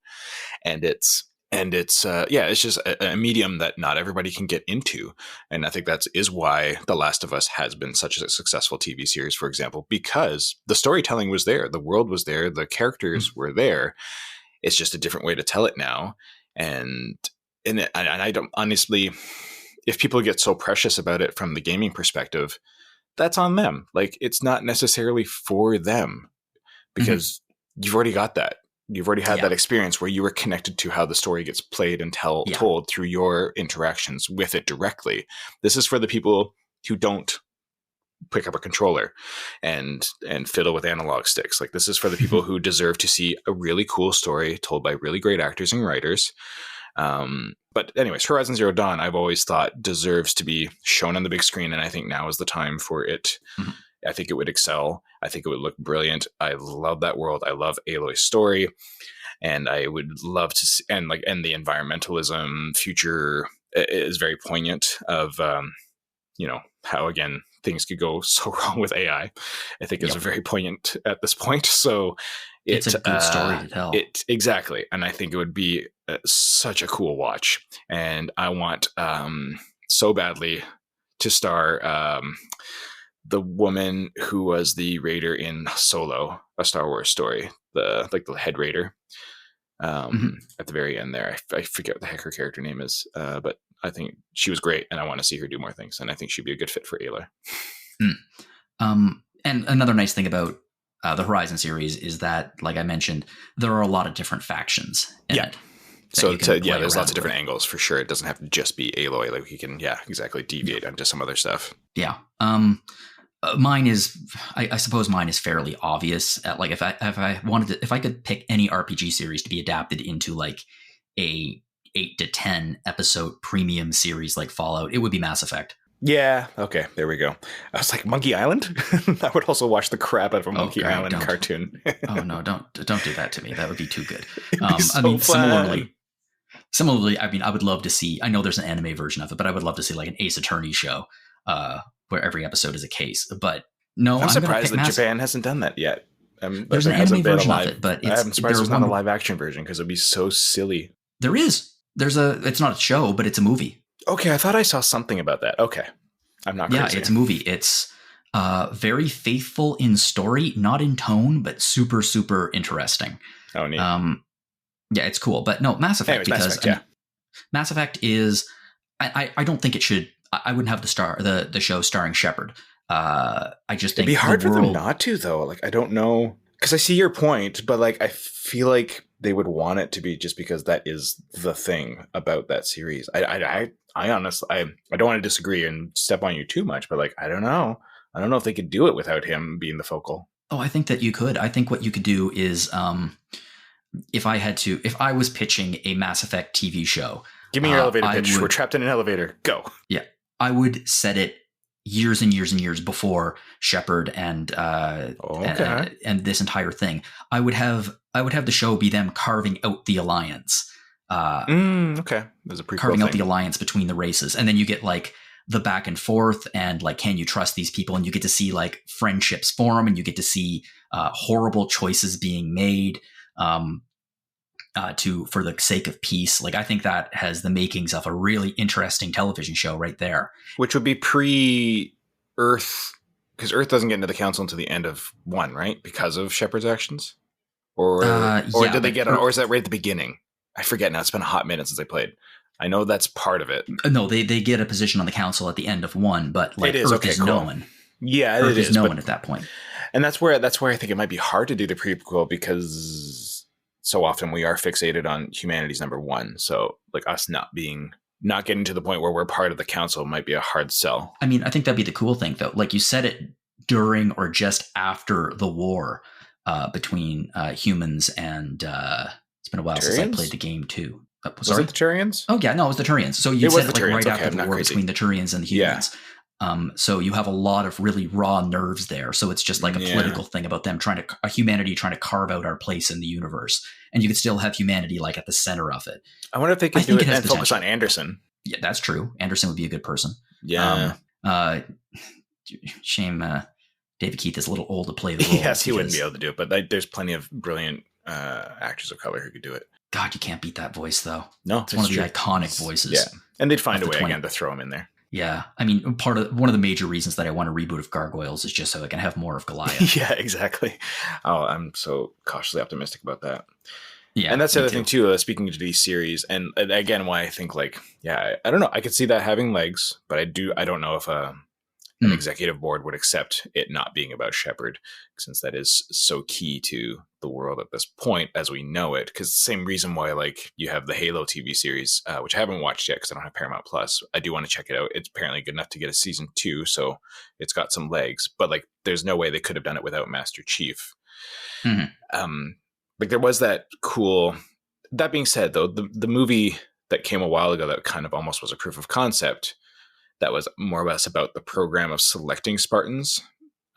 And it's just a medium that not everybody can get into. And I think that is why The Last of Us has been such a successful TV series, for example, because the storytelling was there, the world was there, the characters were there. It's just a different way to tell it now. And I don't, honestly, if people get so precious about it from the gaming perspective, that's on them. Like, it's not necessarily for them, because you've already got that. You've already had that experience where you were connected to how the story gets played and told through your interactions with it directly. This is for the people who don't pick up a controller and fiddle with analog sticks. Like, this is for the people who deserve to see a really cool story told by really great actors and writers. But anyways, Horizon Zero Dawn, I've always thought deserves to be shown on the big screen. And I think now is the time for it. I think it would excel. I think it would look brilliant. I love that world. I love Aloy's story. And I would love to see, and the environmentalism future is very poignant of, how, again, things could go so wrong with AI. I think is very poignant at this point. So it's a good story to tell. Exactly. And I think it would be such a cool watch. And I want so badly to star the woman who was the raider in Solo, a Star Wars story, the head raider. At the very end there, I forget what the heck her character name is, but I think she was great, and I want to see her do more things, and I think she'd be a good fit for Aloy. And another nice thing about the Horizon series is that, like I mentioned, there are a lot of different factions in it. So there's lots of different angles for sure. It doesn't have to just be Aloy. Like, you can, deviate onto some other stuff. Yeah. Mine is, I suppose mine is fairly obvious. Like, if I could pick any RPG series to be adapted into like a 8 to 10 episode premium series like Fallout, it would be Mass Effect. Yeah. Okay. There we go. I was like, Monkey Island. I would also watch the crap out of a Monkey Island cartoon. Oh no! Don't do that to me. That would be too good. Similarly, I mean, I would love to see. I know there's an anime version of it, but I would love to see like an Ace Attorney show where every episode is a case. But no, I'm surprised that Japan hasn't done that yet. There's an anime version of it, but I'm surprised there's not a live action version, because it'd be so silly. There is. It's not a show, but it's a movie. Okay, I thought I saw something about that. Okay, I'm not crazy. Yeah, it's a movie. It's very faithful in story, not in tone, but super, super interesting. Oh, neat. Yeah, it's cool. But no, Mass Effect. Anyways, Mass Effect is. I don't think it should. I wouldn't have the show starring Shepard. I just think it'd be hard for them not to, though. Like, I don't know. Because I see your point, but like I feel like they would want it to be just because that is the thing about that series. I honestly, I don't want to disagree and step on you too much, but like I don't know. I don't know if they could do it without him being the focal. Oh, I think that you could. I think what you could do is, if I was pitching a Mass Effect TV show, give me your elevator pitch. We're trapped in an elevator. Go. Yeah, I would set it years and years and years before Shepard and this entire thing. I would have the show be them carving out the alliance. Okay, there's a prequel carving out the alliance between the races, and then you get like the back and forth, and like, can you trust these people? And you get to see like friendships form, and you get to see horrible choices being made for the sake of peace. Like, I think that has the makings of a really interesting television show right there. Which would be pre-Earth, because Earth doesn't get into the council until the end of 1, right? Because of Shepard's actions, or did they get on? Or is that right at the beginning? I forget now. It's been a hot minute since I played. I know that's part of it. No, they get a position on the council at the end of 1, but like Earth is known. Yeah, Earth is known at that point. And that's where I think it might be hard to do the prequel, because so often we are fixated on humanity's number 1. So like us not getting to the point where we're part of the council might be a hard sell. I mean, I think that'd be the cool thing though. Like you said it during or just after the war between humans and it's been a while since I played the game too. Was it the Turians? Oh yeah, no, it was the Turians. So you said it like right after the war between the Turians and the humans. Yeah. So you have a lot of really raw nerves there. So it's just like a political thing about them humanity trying to carve out our place in the universe, and you could still have humanity like at the center of it. I wonder if they could do it and focus on Anderson. Yeah, that's true. Anderson would be a good person. Yeah. Shame David Keith is a little old to play the role. Yes, he wouldn't be able to do it, but there's plenty of brilliant actors of color who could do it. God, you can't beat that voice though. No, it's one of the iconic voices. Yeah, and they'd find a way again to throw him in there. Yeah, I mean, one of the major reasons that I want a reboot of Gargoyles is just so I can have more of Goliath. Yeah, exactly. Oh, I'm so cautiously optimistic about that. Yeah, and that's the other thing too. Speaking to these series, and again, why I think like, I don't know. I could see that having legs, but I don't know if an executive board would accept it not being about Shepard, since that is so key to the world at this point as we know it. Because the same reason why like you have the Halo TV series, which I haven't watched yet because I don't have Paramount Plus. I do want to check it out. It's apparently good enough to get a season 2, so it's got some legs. But like, there's no way they could have done it without Master Chief. Like there was that cool. That being said, though, the movie that came a while ago that kind of almost was a proof of concept, that was more or less about the program of selecting Spartans,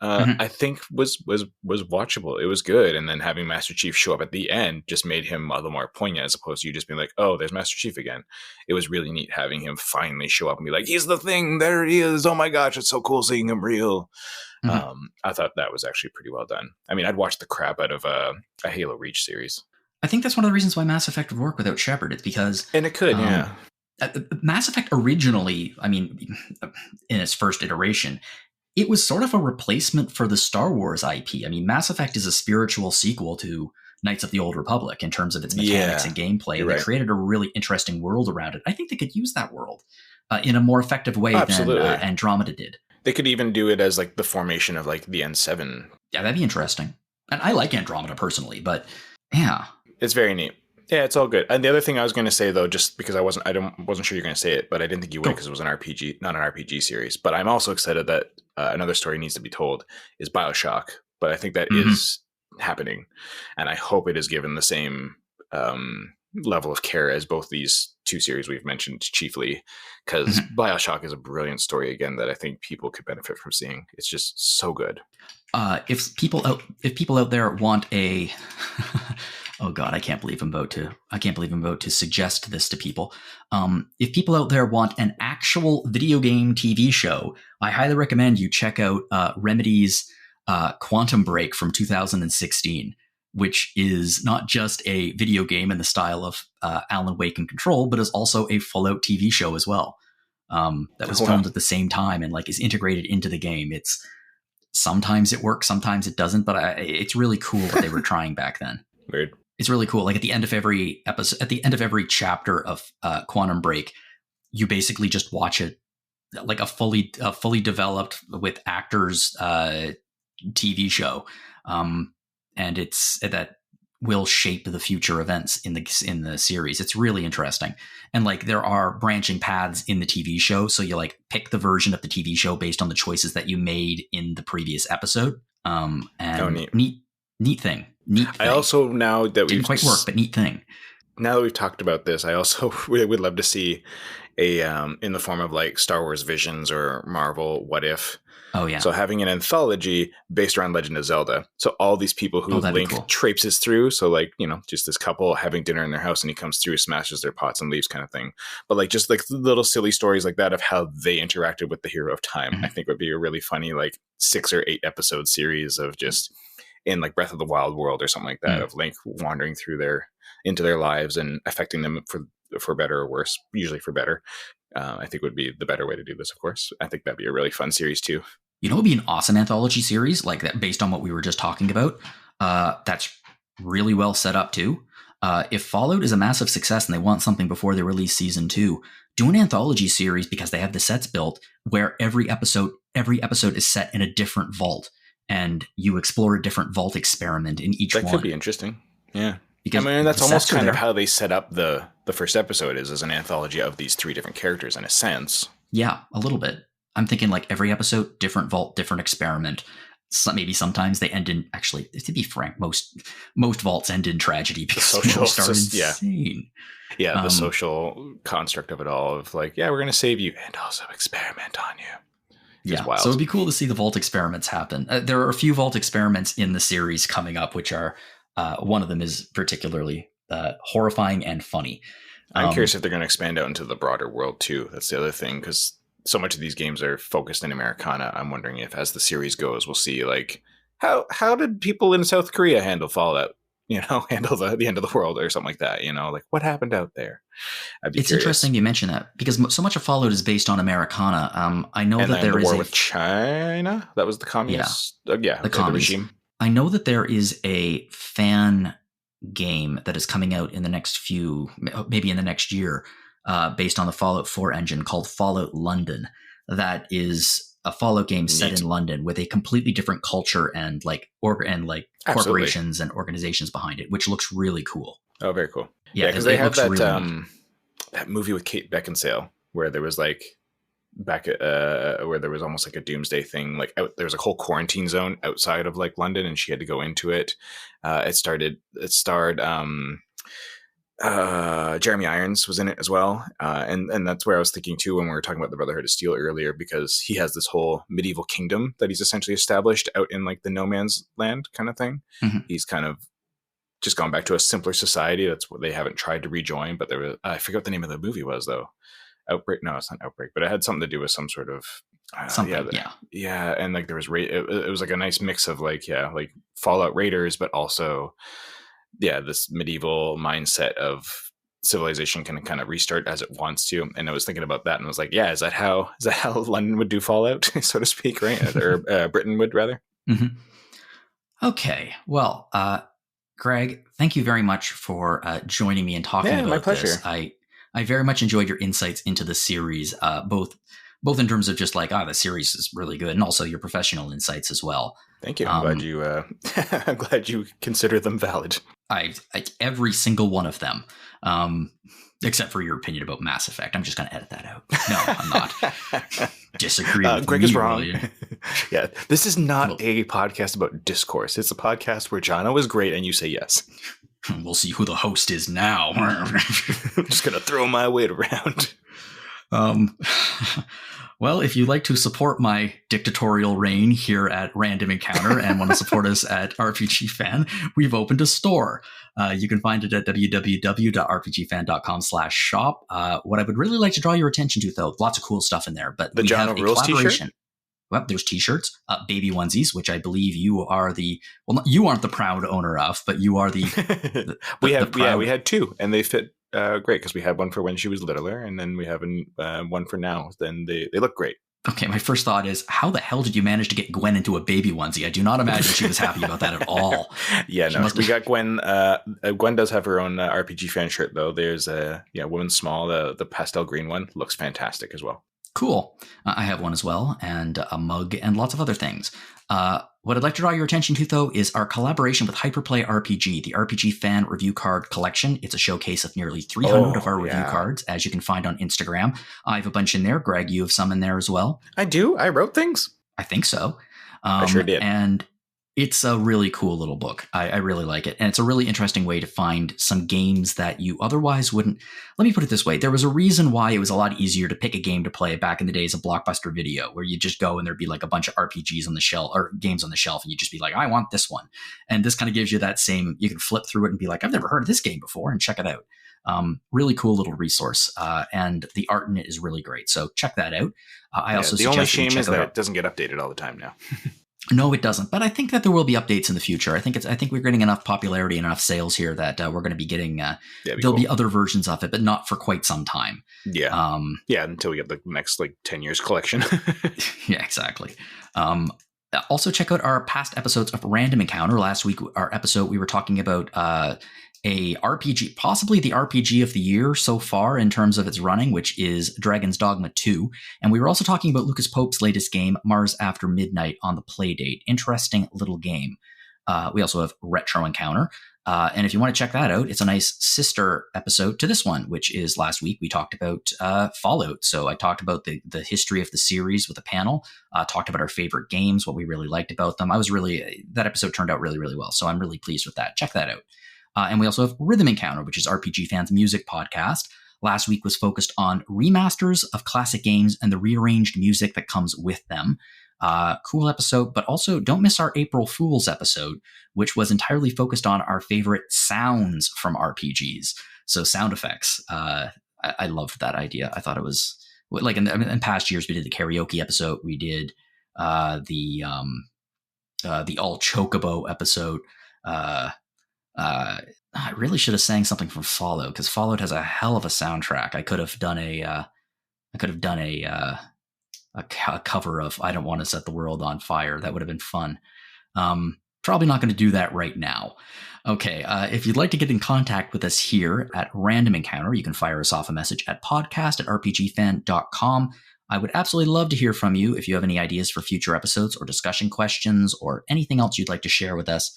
I think was watchable. It was good. And then having Master Chief show up at the end just made him a little more poignant, as opposed to you just being like, oh, there's Master Chief again. It was really neat having him finally show up and be like, he's the thing. There he is. Oh my gosh, it's so cool seeing him real. I thought that was actually pretty well done. I mean, I'd watch the crap out of a Halo Reach series. I think that's one of the reasons why Mass Effect would work without Shepard. It's because... And it could, yeah. Mass Effect originally, I mean, in its first iteration, it was sort of a replacement for the Star Wars IP. I mean, Mass Effect is a spiritual sequel to Knights of the Old Republic in terms of its mechanics and gameplay. And they created a really interesting world around it. I think they could use that world in a more effective way than Andromeda did. They could even do it as like the formation of like the N7. Yeah, that'd be interesting. And I like Andromeda personally, but yeah. It's very neat. Yeah, it's all good. And the other thing I was going to say, though, just because I wasn't sure you're going to say it, but I didn't think you would because it was an RPG, not an RPG series. But I'm also excited that another story needs to be told is BioShock. But I think that is happening, and I hope it is given the same level of care as both these two series we've mentioned chiefly, because BioShock is a brilliant story again that I think people could benefit from seeing. It's just so good. If people out there want a oh God, I can't believe I'm about to suggest this to people. If people out there want an actual video game TV show, I highly recommend you check out Remedy's Quantum Break from 2016, which is not just a video game in the style of Alan Wake and Control, but is also a Fallout TV show as well. That was filmed at the same time and like is integrated into the game. It's sometimes it works, sometimes it doesn't, but it's really cool what they were trying back then. Weird. It's really cool. Like at the end of every episode, at the end of every chapter of Quantum Break, you basically just watch it like a fully developed with actors TV show. and it's that will shape the future events in the series. It's really interesting. And like there are branching paths in the TV show. So you like pick the version of the TV show based on the choices that you made in the previous episode. And neat thing. I also, now that didn't quite work, but neat thing. Now that we've talked about this, I also really would love to see a in the form of like Star Wars Visions or Marvel What If. Oh yeah. So having an anthology based around Legend of Zelda. So all these people who Link traipses through. So like, you know, just this couple having dinner in their house and he comes through, smashes their pots and leaves kind of thing. But like just like little silly stories like that of how they interacted with the hero of time, I think would be a really funny like 6 or 8 episode series of just in like Breath of the Wild world or something like that of Link wandering through into their lives and affecting them for better or worse, usually for better. I think would be the better way to do this, of course. I think that'd be a really fun series too. You know, it would be an awesome anthology series like that based on what we were just talking about. That's really well set up too. If Fallout is a massive success and they want something before they release season 2, do an anthology series because they have the sets built where every episode is set in a different vault and you explore a different vault experiment in each one. That could be interesting. Yeah. Because I mean, that's almost kind of how they set up the first episode is as an anthology of these 3 different characters in a sense. Yeah, a little bit. I'm thinking like every episode, different vault, different experiment. Maybe sometimes they end in, actually, to be frank, most vaults end in tragedy because most are insane. Yeah, the social construct of it all of like, yeah, we're going to save you and also experiment on you. Yeah, wild. So it'd be cool to see the vault experiments happen. There are a few vault experiments in the series coming up, which are, one of them is particularly horrifying and funny. I'm curious if they're going to expand out into the broader world too. That's the other thing, because so much of these games are focused in Americana. I'm wondering if, as the series goes, we'll see like how did people in South Korea handle Fallout? You know, handle the end of the world or something like that. You know, like what happened out there? It's curious. Interesting you mention that because so much of Fallout is based on Americana. I know that there is war with China. That was the communist. The regime. I know that there is a fan game that is coming out in the next maybe in the next year. Based on the Fallout 4 engine called Fallout London. That is a Fallout game set in London with a completely different culture and like corporations and organizations behind it, which looks really cool. Oh, very cool. Yeah, because they have that really that movie with Kate Beckinsale where there was like where there was almost like a doomsday thing. Like there was a whole quarantine zone outside of like London, and she had to go into it. It starred. Jeremy Irons was in it as well. And that's where I was thinking too, when we were talking about the Brotherhood of Steel earlier, because he has this whole medieval kingdom that he's essentially established out in like the no man's land kind of thing. Mm-hmm. He's kind of just gone back to a simpler society. That's what they haven't tried to rejoin, but there was, I forget what the name of the movie was though. Outbreak. No, it's not Outbreak, but it had something to do with some sort of, yeah. And like there was, it was like a nice mix of like Fallout Raiders, but also this medieval mindset of civilization can kind of restart as it wants to. And I was thinking about that and I was like, yeah, is that how London would do Fallout, so to speak, right? Or Britain would rather. Mm-hmm. Okay. Well, Greg, thank you very much for joining me and talking about my pleasure. This. I very much enjoyed your insights into the series, both in terms of just like, the series is really good, and also your professional insights as well. Thank you. I'm glad you consider them valid. I every single one of them, except for your opinion about Mass Effect. I'm just going to edit that out. No, I'm not. Disagree with Greg me, is wrong. Yeah, this is not a podcast about discourse. It's a podcast where Jono is great and you say yes. We'll see who the host is now. I'm just going to throw my weight around. Well, if you'd like to support my dictatorial reign here at Random Encounter and want to support us at RPG Fan, we've opened a store. You can find it at www.rpgfan.com/shop. What I would really like to draw your attention to, though, lots of cool stuff in there. But the Jono Rules t-shirt? Well, there's t-shirts, baby onesies, which I believe you are you aren't the proud owner of, but you are the we had 2, and they fit great because we had one for when she was littler, and then we have one for now. Then they look great. Okay, my first thought is, how the hell did you manage to get Gwen into a baby onesie? I do not imagine she was happy about that at all. Yeah, we got Gwen. Gwen does have her own RPG Fan shirt, though. There's Women's Small, the pastel green one, looks fantastic as well. Cool. I have one as well, and a mug and lots of other things. What I'd like to draw your attention to, though, is our collaboration with Hyperplay RPG, the RPG fan review card collection. It's a showcase of nearly 300 of our review cards, as you can find on Instagram. I have a bunch in there. Greg, you have some in there as well. I do. I wrote things. I think so. I sure did. And it's a really cool little book. I really like it. And it's a really interesting way to find some games that you otherwise wouldn't. Let me put it this way. There was a reason why it was a lot easier to pick a game to play back in the days of Blockbuster Video, where you just go and there'd be like a bunch of RPGs on the shelf or games on the shelf. And you just be like, I want this one. And this kind of gives you that same, you can flip through it and be like, I've never heard of this game before, and check it out. Really cool little resource. And the art in it is really great. So check that out. I also the only shame is that it doesn't get updated all the time now. No, it doesn't. But I think that there will be updates in the future. I think we're getting enough popularity and enough sales here that we're going to be getting. There'll be other versions of it, but not for quite some time. Yeah. Until we get the next 10 years collection. Yeah, exactly. Also, check out our past episodes of Random Encounter. Last week, our episode, we were talking about a RPG, possibly the RPG of the year so far in terms of its running, which is Dragon's Dogma 2. And we were also talking about Lucas Pope's latest game, Mars After Midnight, on the Playdate. Interesting little game. We also have Retro Encounter. And if you want to check that out, it's a nice sister episode to this one, which is last week we talked about Fallout. So I talked about the history of the series with a panel, talked about our favorite games, what we really liked about them. That episode turned out really, really well. So I'm really pleased with that. Check that out. And we also have Rhythm Encounter, which is RPG Fans' music podcast. Last week was focused on remasters of classic games and the rearranged music that comes with them. Cool episode, but also don't miss our April Fool's episode, which was entirely focused on our favorite sounds from RPGs. So sound effects. I loved that idea. I thought it was like in past years, we did the karaoke episode. We did the All Chocobo episode. I really should have sang something from Fallout, because Fallout has a hell of a soundtrack. I could have done a cover of I Don't Want to Set the World on Fire. That would have been fun. Probably not going to do that right now. Okay, if you'd like to get in contact with us here at Random Encounter, you can fire us off a message at podcast@rpgfan.com. I would absolutely love to hear from you if you have any ideas for future episodes or discussion questions or anything else you'd like to share with us.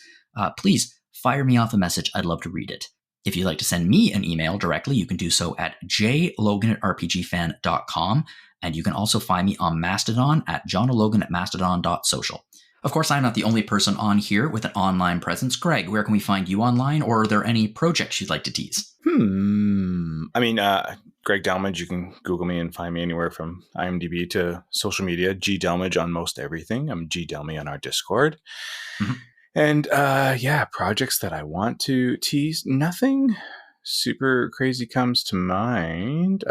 Please fire me off a message. I'd love to read it. If you'd like to send me an email directly, you can do so at jlogan@rpgfan.com. And you can also find me on Mastodon at jonologan@mastodon.social. Of course, I'm not the only person on here with an online presence. Greg, where can we find you online, or are there any projects you'd like to tease? Greg Delmage, you can Google me and find me anywhere from IMDb to social media. G Delmage on most everything. I'm G Delmy on our Discord. Mm-hmm. And projects that I want to tease. Nothing super crazy comes to mind.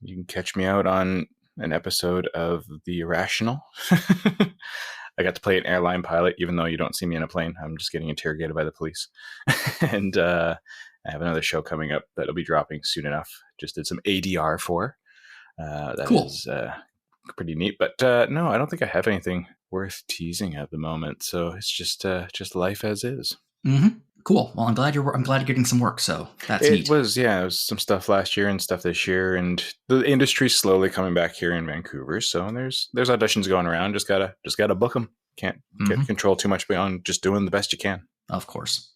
You can catch me out on an episode of The Irrational. I got to play an airline pilot, even though you don't see me in a plane. I'm just getting interrogated by the police. And I have another show coming up that'll be dropping soon enough. Just did some ADR for. That cool. Is pretty neat. But no, I don't think I have anything worth teasing at the moment. So it's just life as is. Mm-hmm. Cool. Well, I'm glad you're getting some work. So that's neat. It was some stuff last year and stuff this year, and the industry's slowly coming back here in Vancouver. So there's auditions going around. Just gotta book them. Can't control too much beyond just doing the best you can. Of course.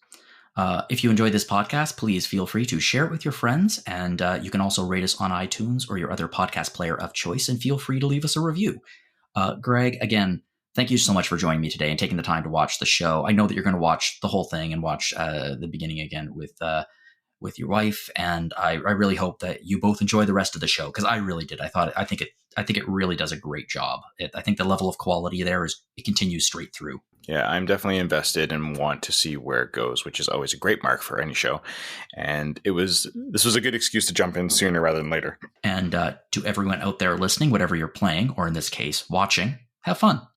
If you enjoyed this podcast, please feel free to share it with your friends, and you can also rate us on iTunes or your other podcast player of choice, and feel free to leave us a review. Greg, again, thank you so much for joining me today and taking the time to watch the show. I know that you're going to watch the whole thing and watch the beginning again with your wife, and I really hope that you both enjoy the rest of the show, because I really did. I think it really does a great job. I think the level of quality there it continues straight through. Yeah, I'm definitely invested and want to see where it goes, which is always a great mark for any show. And this was a good excuse to jump in sooner rather than later. And to everyone out there listening, whatever you're playing, or in this case, watching, have fun.